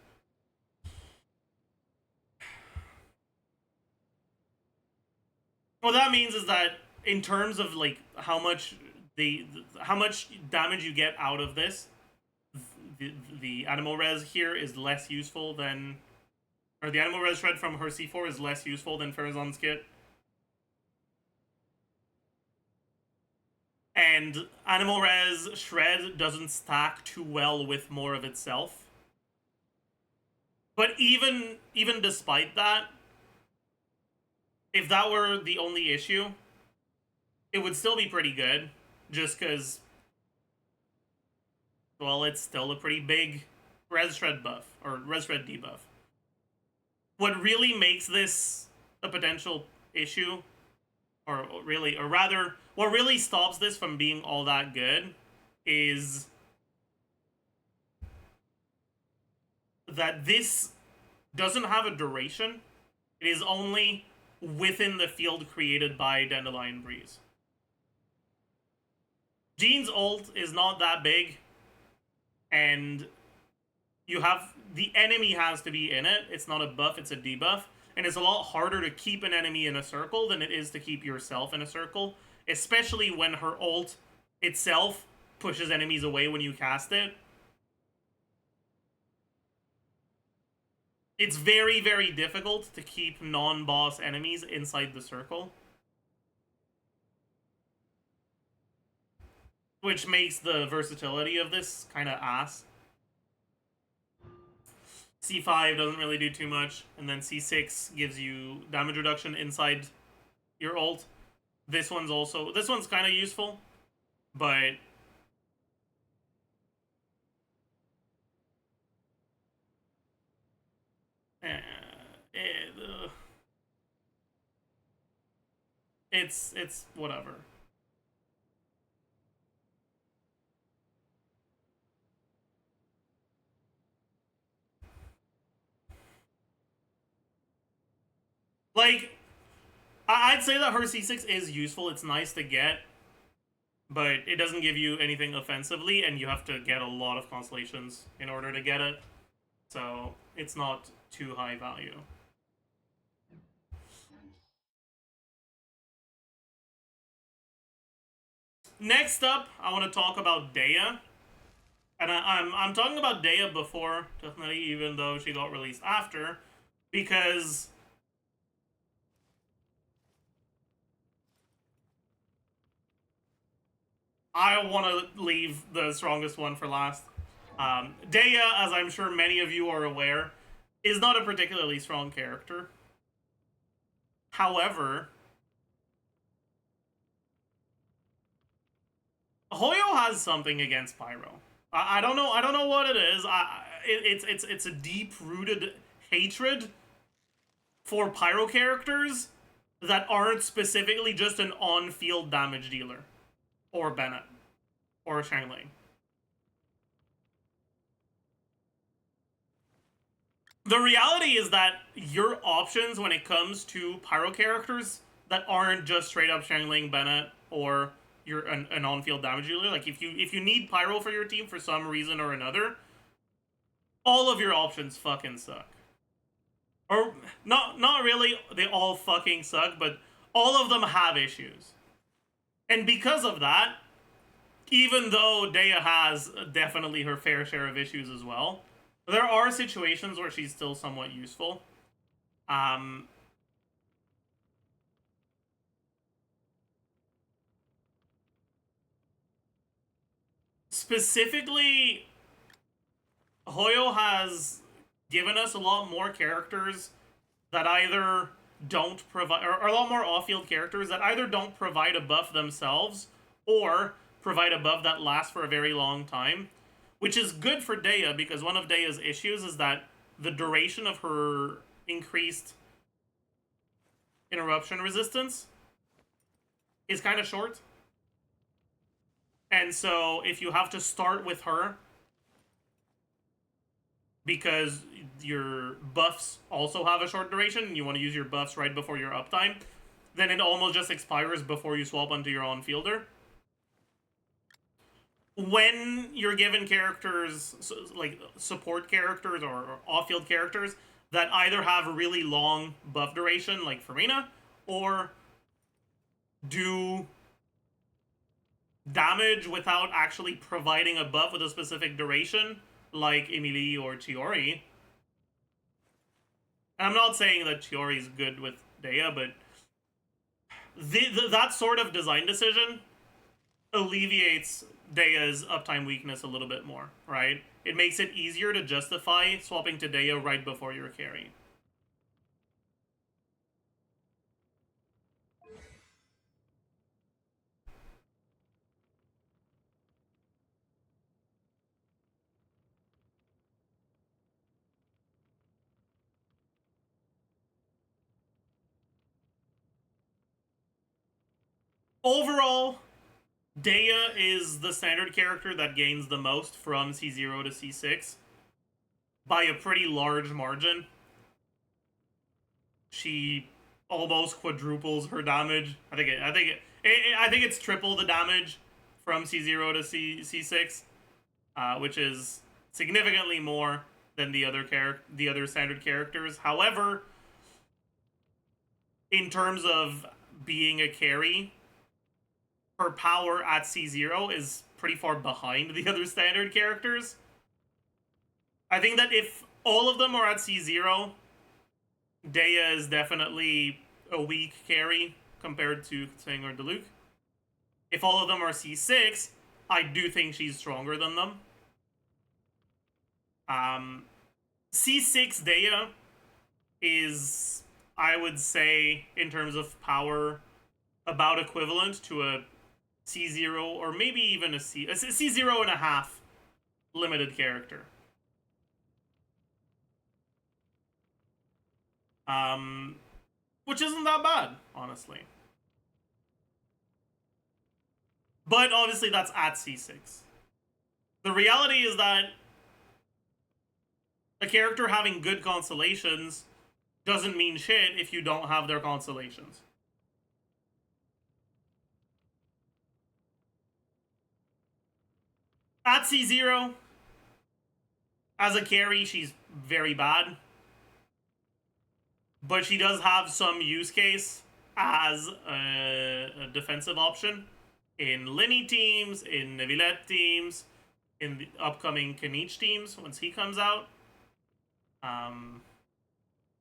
What that means is that in terms of like how much damage you get out of this, the animal res here is less useful than, or the animal res shred from her C4 is less useful than Farazan's kit. And animal res shred doesn't stack too well with more of itself. But even despite that, if that were the only issue, it would still be pretty good. Just because, well, it's still a pretty big res shred buff, or res shred debuff. What really makes this a potential issue, or rather, what really stops this from being all that good is that this doesn't have a duration. It is only within the field created by Dandelion Breeze. Jean's ult is not that big, and you have, the enemy has to be in it. It's not a buff, it's a debuff. And it's a lot harder to keep an enemy in a circle than it is to keep yourself in a circle, especially when her ult itself pushes enemies away when you cast it. It's very, very difficult to keep non-boss enemies inside the circle, which makes the versatility of this kind of ass. C5 doesn't really do too much, and then C6 gives you damage reduction inside your ult. This one's kind of useful, but it's whatever. Like, I'd say that her C6 is useful. It's nice to get, but it doesn't give you anything offensively, and you have to get a lot of constellations in order to get it. So it's not too high value. Next up, I want to talk about Dehya. And I'm talking about Dehya before, definitely, even though she got released after, because I want to leave the strongest one for last. Dehya, as I'm sure many of you are aware, is not a particularly strong character. However, Hoyo has something against Pyro. I don't know what it is. It's a deep-rooted hatred for Pyro characters that aren't specifically just an on-field damage dealer, or Bennett, or Shangling. The reality is that your options when it comes to Pyro characters that aren't just straight up Shangling, Bennett, or you're an on-field damage dealer, like if you need Pyro for your team for some reason or another, all of your options fucking suck. Or not really, they all fucking suck, but all of them have issues. And because of that, even though Dehya has definitely her fair share of issues as well, there are situations where she's still somewhat useful. Specifically, Hoyo has given us a lot more characters that either don't provide, or a lot more off-field characters that either don't provide a buff themselves or provide a buff that lasts for a very long time, which is good for Dehya, because one of Dehya's issues is that the duration of her increased interruption resistance is kind of short. And so if you have to start with her because your buffs also have a short duration and you want to use your buffs right before your uptime, then it almost just expires before you swap onto your own fielder. When you're given characters, like support characters or off-field characters, that either have a really long buff duration, like Farina, or do damage without actually providing a buff with a specific duration, like Emily or Chiori. And I'm not saying that Chiori is good with Dehya, but that sort of design decision alleviates Dehya's uptime weakness a little bit more, right? It makes it easier to justify swapping to Dehya right before your carry. Overall, Dehya is the standard character that gains the most from C0 to C6 by a pretty large margin. She almost quadruples her damage. I think it's triple the damage from C0 to C6, which is significantly more than the other standard characters. However, in terms of being a carry, her power at C0 is pretty far behind the other standard characters. I think that if all of them are at C0, Dehya is definitely a weak carry compared to Tsing or Diluc. If all of them are C6, I do think she's stronger than them. C6 Dehya is, I would say, in terms of power, about equivalent to a C0 or maybe even a C0 and a half limited character. Which isn't that bad, honestly. But obviously that's at C6. The reality is that a character having good constellations doesn't mean shit if you don't have their constellations. At C0, as a carry, she's very bad. But she does have some use case as a defensive option in Lenny teams, in Neuvillette teams, in the upcoming KINICH teams once he comes out.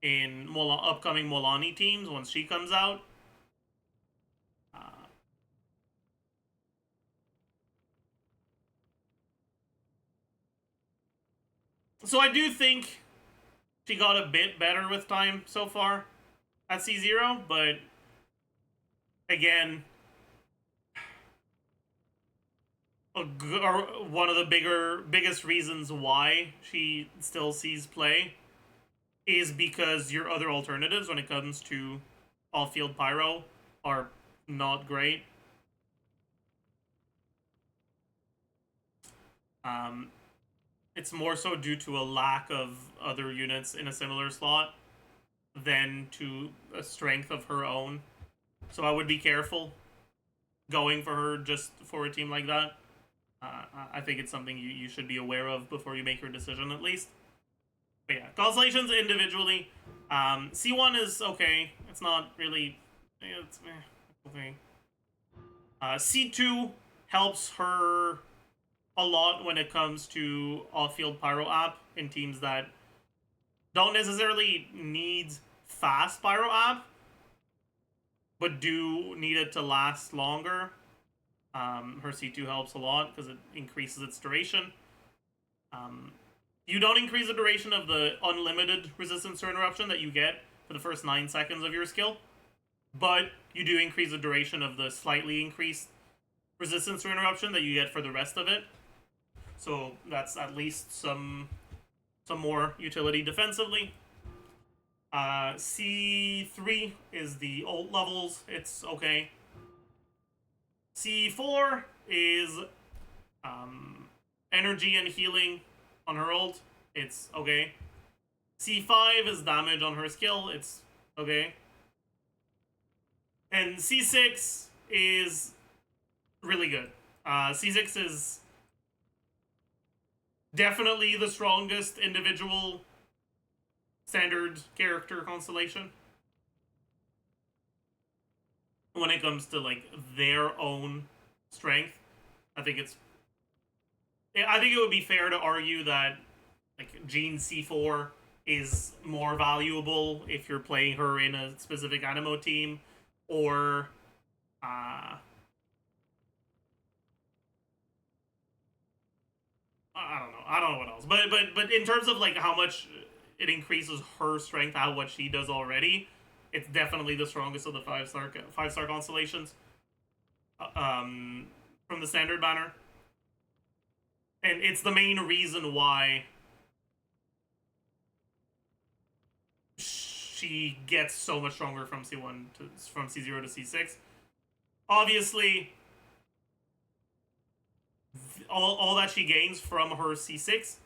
In upcoming Molani teams once she comes out. So I do think she got a bit better with time so far at C0, but again, one of the biggest reasons why she still sees play is because your other alternatives when it comes to off-field pyro are not great. It's more so due to a lack of other units in a similar slot than to a strength of her own. So I would be careful going for her just for a team like that. I think it's something you should be aware of before you make your decision, at least. But yeah, constellations individually. C1 is okay. It's not really... It's okay. C2 helps her a lot when it comes to off-field pyro app in teams that don't necessarily need fast pyro app, but do need it to last longer. Her C2 helps a lot because it increases its duration. You don't increase the duration of the unlimited resistance to interruption that you get for the first 9 seconds of your skill, but you do increase the duration of the slightly increased resistance to interruption that you get for the rest of it. So that's at least some more utility defensively. C3 is the ult levels. It's okay. C4 is energy and healing on her ult. It's okay. C5 is damage on her skill. It's okay. And C6 is really good. C6 is definitely the strongest individual standard character constellation when it comes to like their own strength. I think it would be fair to argue that like Jean C4 is more valuable if you're playing her in a specific animo team, or I don't know what else. But in terms of like how much it increases her strength out what she does already, it's definitely the strongest of the five-star constellations from the standard banner. And it's the main reason why she gets so much stronger from C0 to C6. Obviously, all that she gains from her C6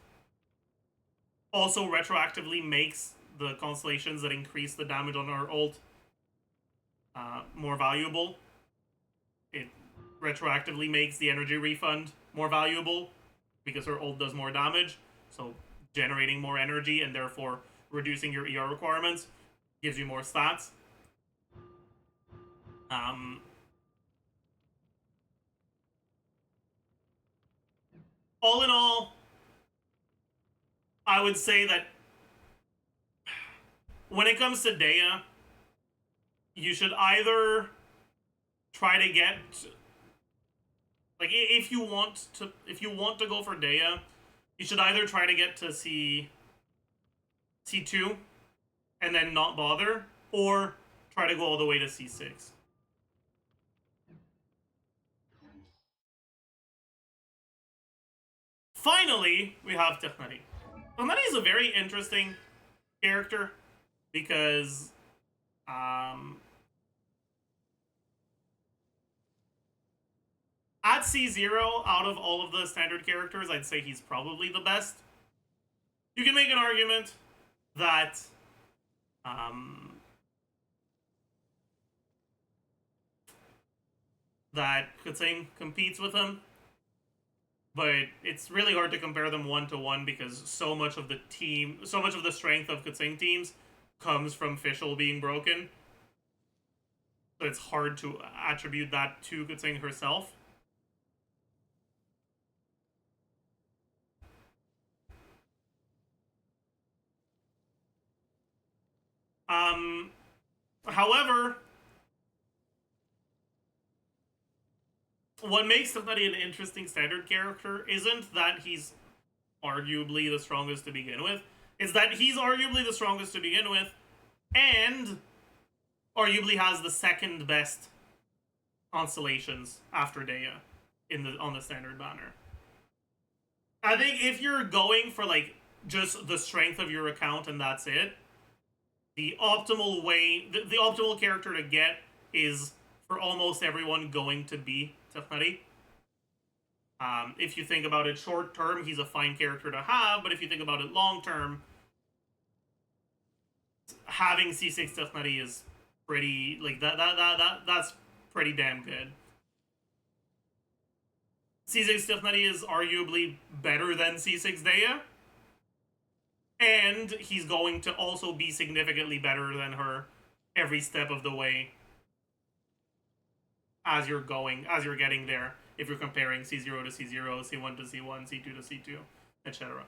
also retroactively makes the constellations that increase the damage on her ult more valuable. It retroactively makes the energy refund more valuable because her ult does more damage, so generating more energy and therefore reducing your ER requirements gives you more stats. All in all, I would say that when it comes to Dea, you should either try to get, like, if you want to go for Dea, you should either try to get to C2 and then not bother, or try to go all the way to C6. Finally, we have Technari. Technari is a very interesting character because at C0, out of all of the standard characters, I'd say he's probably the best. You can make an argument that that Kutsing competes with him, but it's really hard to compare them one-to-one because so much of the strength of Kutsing teams comes from Fischl being broken. So it's hard to attribute that to Kutsing herself. However, what makes Technari an interesting standard character isn't that he's arguably the strongest to begin with. It's that he's arguably the strongest to begin with, and arguably has the second best constellations after Dea on the standard banner. I think if you're going for like just the strength of your account and that's it, the optimal way, the optimal character to get is for almost everyone going to be Technari. If you think about it short term, he's a fine character to have, but if you think about it long term, having C6 Technari is pretty, like, that's pretty damn good. C6 Technari is arguably better than C6 Dea, and he's going to also be significantly better than her every step of the way as you're getting there, if you're comparing C0 to C0, C1 to C1, C2 to C2, etc.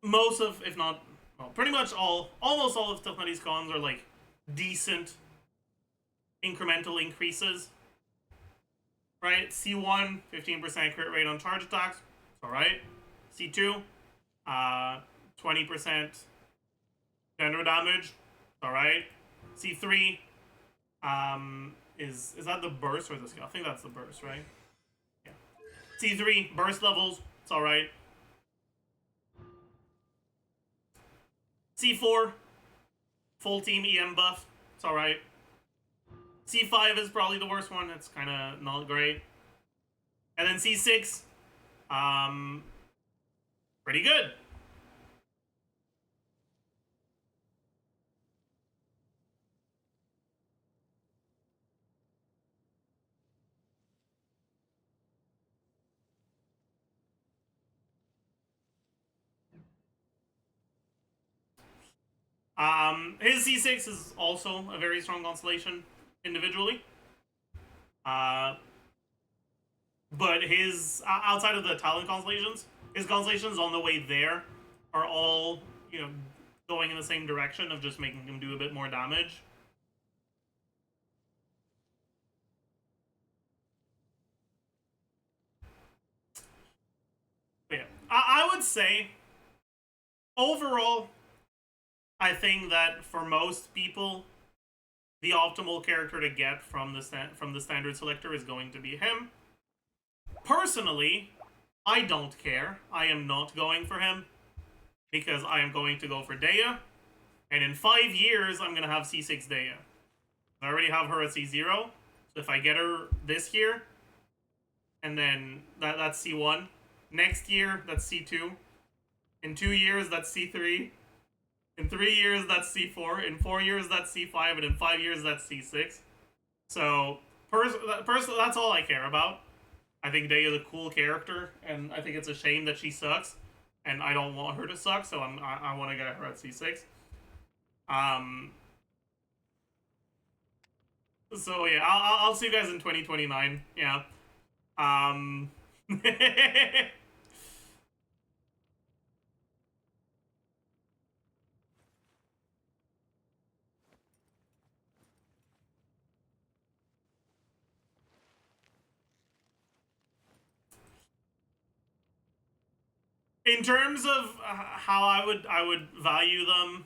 Most of, if not, well, pretty much almost all of Technari's cons are like decent incremental increases. Right? C1, 15% crit rate on charge attacks. It's alright. C2, 20% general damage. Alright. C3, is that the burst or the skill? I think that's the burst, right? Yeah. C3, burst levels, it's alright. C4, full team EM buff, it's alright. C5 is probably the worst one, it's kind of not great. And then C6, pretty good. His C6 is also a very strong constellation individually. But his, outside of the talent constellations, his constellations on the way there are all, you know, going in the same direction of just making him do a bit more damage. But yeah, I would say, overall, I think that for most people, the optimal character to get from the standard selector is going to be him. Personally, I don't care. I am not going for him because I am going to go for Dehya, and in 5 years I'm gonna have C6 Dehya. I already have her at C0, so if I get her this year, and then that's C1. Next year, that's C2. In 2 years, that's C3. In 3 years, that's C4. In 4 years, that's C5. And in 5 years, that's C6. So, that's all I care about. I think Dehya is a cool character, and I think it's a shame that she sucks. And I don't want her to suck, so I want to get her at C6. So yeah, I'll see you guys in 2029. Yeah. In terms of how I would value them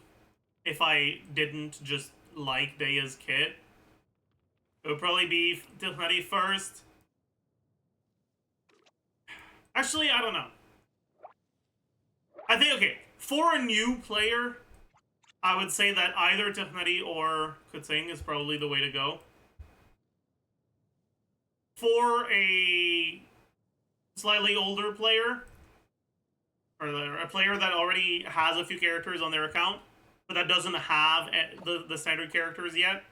if I didn't just like Dehya's kit, it would probably be Tilnari first. Actually, I don't know. I think, okay, for a new player, I would say that either Tilnari or Kutsing is probably the way to go. For a slightly older player, or a player that already has a few characters on their account, but that doesn't have the standard characters yet,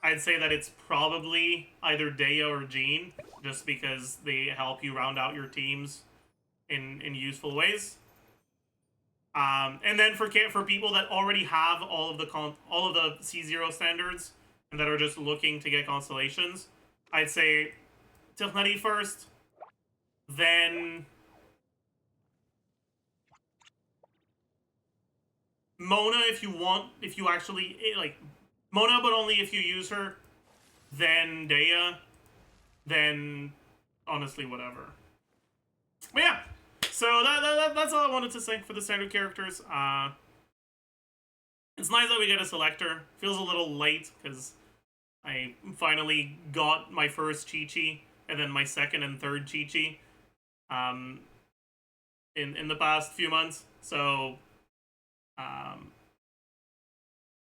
I'd say that it's probably either Dehya or Jean, just because they help you round out your teams in useful ways. And then for people that already have all of the C0 standards and that are just looking to get constellations, I'd say Tilnari first, then Mona if you actually, like, Mona, but only if you use her, then Dehya, then honestly whatever. But yeah, so that's all I wanted to say for the standard characters. It's nice that we get a selector. Feels a little late because I finally got my first Chi-Chi and then my second and third Chi-Chi in the past few months. So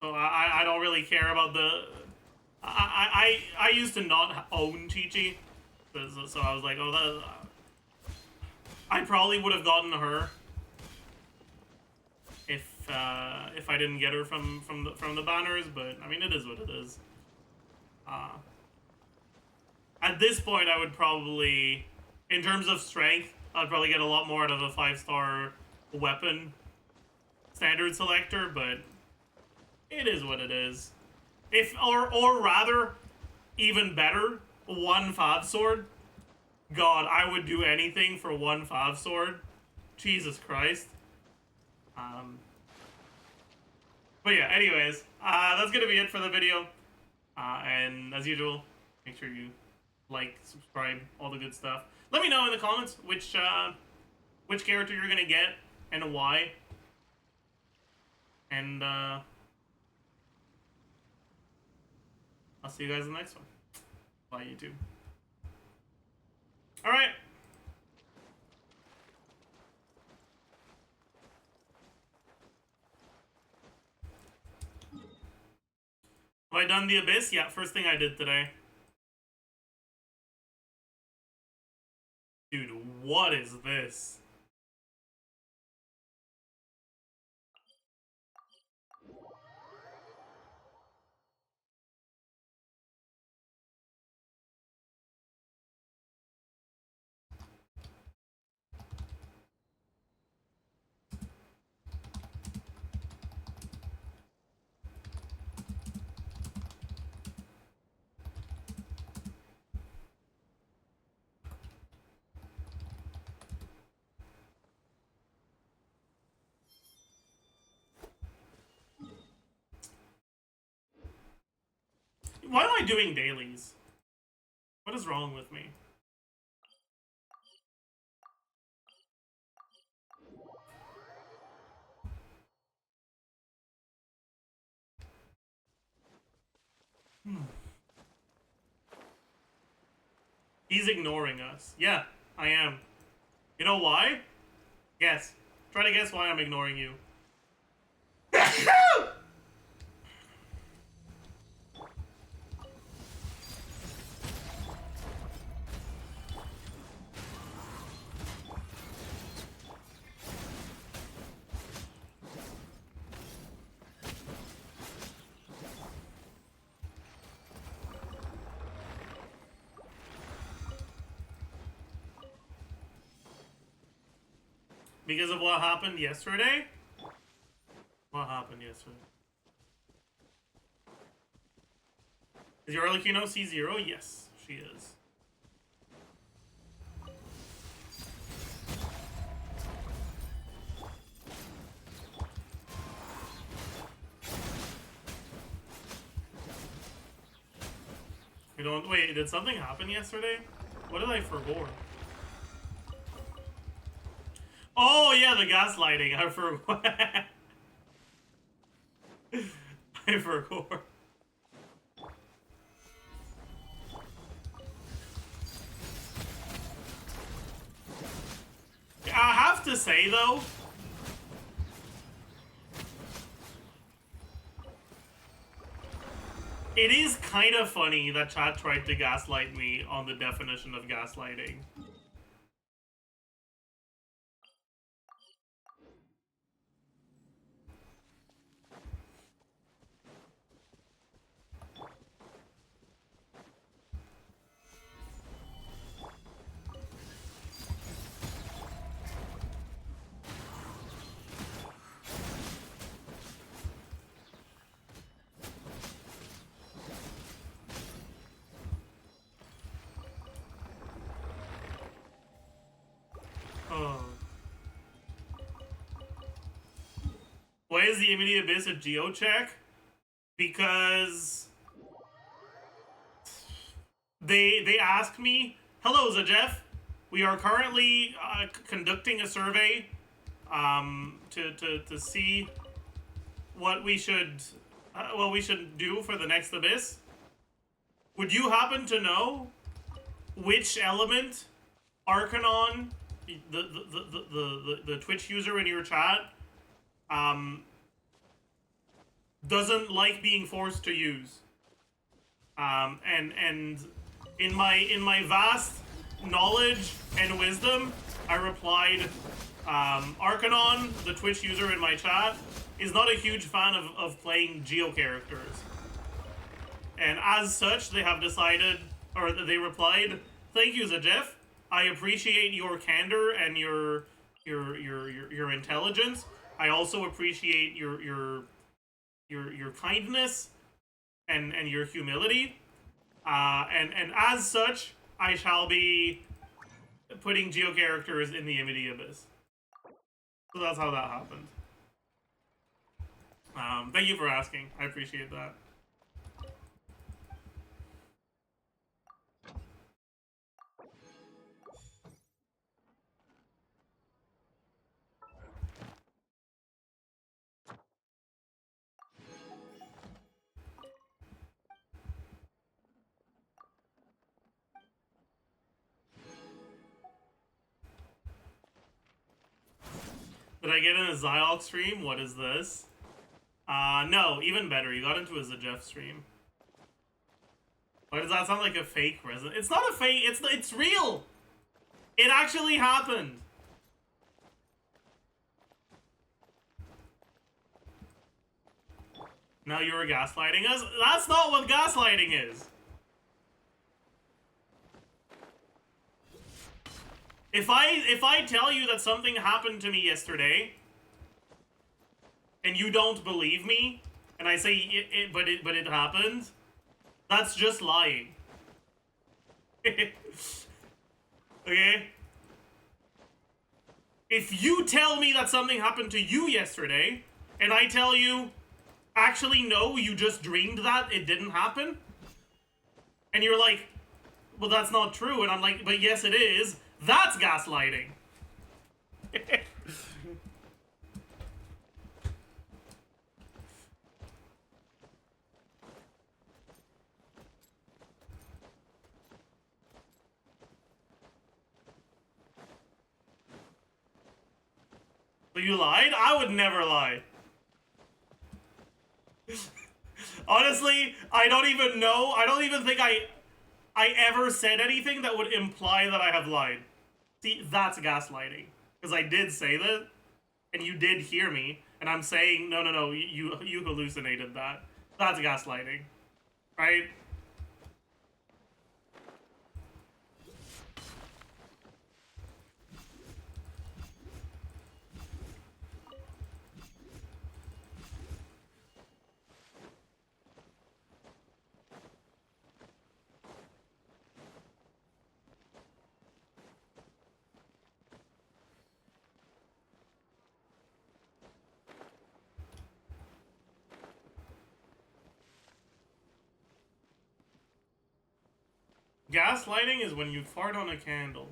I don't really care about the... I used to not own Chi-Chi, so I was like, oh, I probably would have gotten her if I didn't get her from the banners, but I mean, it is what it is. At this point, I would probably, in terms of strength, I'd probably get a lot more out of a 5-star weapon standard selector, but it is what it is. Or rather, even better, 1 5 sword. God, I would do anything for 1 5 sword. Jesus Christ. But yeah, anyways, that's gonna be it for the video. And as usual, make sure you like, subscribe, all the good stuff. Let me know in the comments which which character you're gonna get and why. And I'll see you guys in the next one. Bye, YouTube. All right. Have I done the Abyss? Yeah, first thing I did today. Dude, what is this? Why am I doing dailies? What is wrong with me? He's ignoring us. Yeah, I am. You know why? Guess. Try to guess why I'm ignoring you. Because of what happened yesterday? What happened yesterday? Is your early Kino C0? Yes, she is. We don't. Wait, did something happen yesterday? What did I forget? Oh yeah, the gaslighting. I forgot. I forgot. I have to say though, it is kind of funny that chat tried to gaslight me on the definition of gaslighting. Why is the immediate abyss a geocheck? Because they asked me, "Hello, Zajef. We are currently conducting a survey to see what we should do for the next abyss. Would you happen to know which element Arcanon, the Twitch user in your chat, doesn't like being forced to use?" And in my vast knowledge and wisdom, I replied, Arcanon, the Twitch user in my chat, is not a huge fan of playing geo characters. And as such, they have decided, or they replied, "Thank you, Zajef. I appreciate your candor and your intelligence. I also appreciate your kindness and your humility. And as such, I shall be putting geo characters in the immediate abyss." So that's how that happened. Thank you for asking. I appreciate that. Did I get in a Zajef stream? What is this? No, even better. You got into a Zajef stream. Why does that sound like a fake resident? It's not a fake. It's real. It actually happened. Now you were gaslighting us? That's not what gaslighting is. If I tell you that something happened to me yesterday, and you don't believe me, and I say but it happened, that's just lying. Okay? If you tell me that something happened to you yesterday, and I tell you, actually no, you just dreamed that, it didn't happen, and you're like, well, that's not true, and I'm like, but yes it is, that's gaslighting. So you lied? I would never lie. Honestly, I don't even know. I don't even think I ever said anything that would imply that I have lied. See, that's gaslighting. Because I did say that, and you did hear me, and I'm saying, no, you hallucinated that. That's gaslighting. Right? Gaslighting is when you fart on a candle.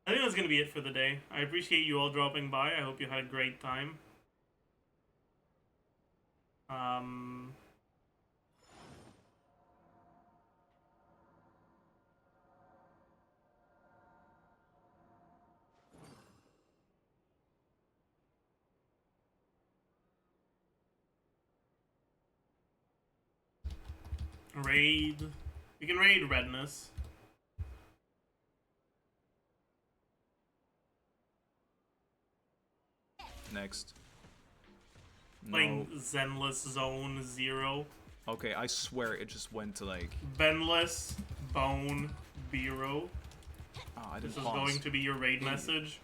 I think that's gonna be it for the day. I appreciate you all dropping by. I hope you had a great time. Raid. You can raid Redness.
Next.
Playing Zenless Zone 0.
Okay, I swear it just went to like...
Benless Bone Bureau.
Oh, I didn't
This is
pause.
going to be your raid message.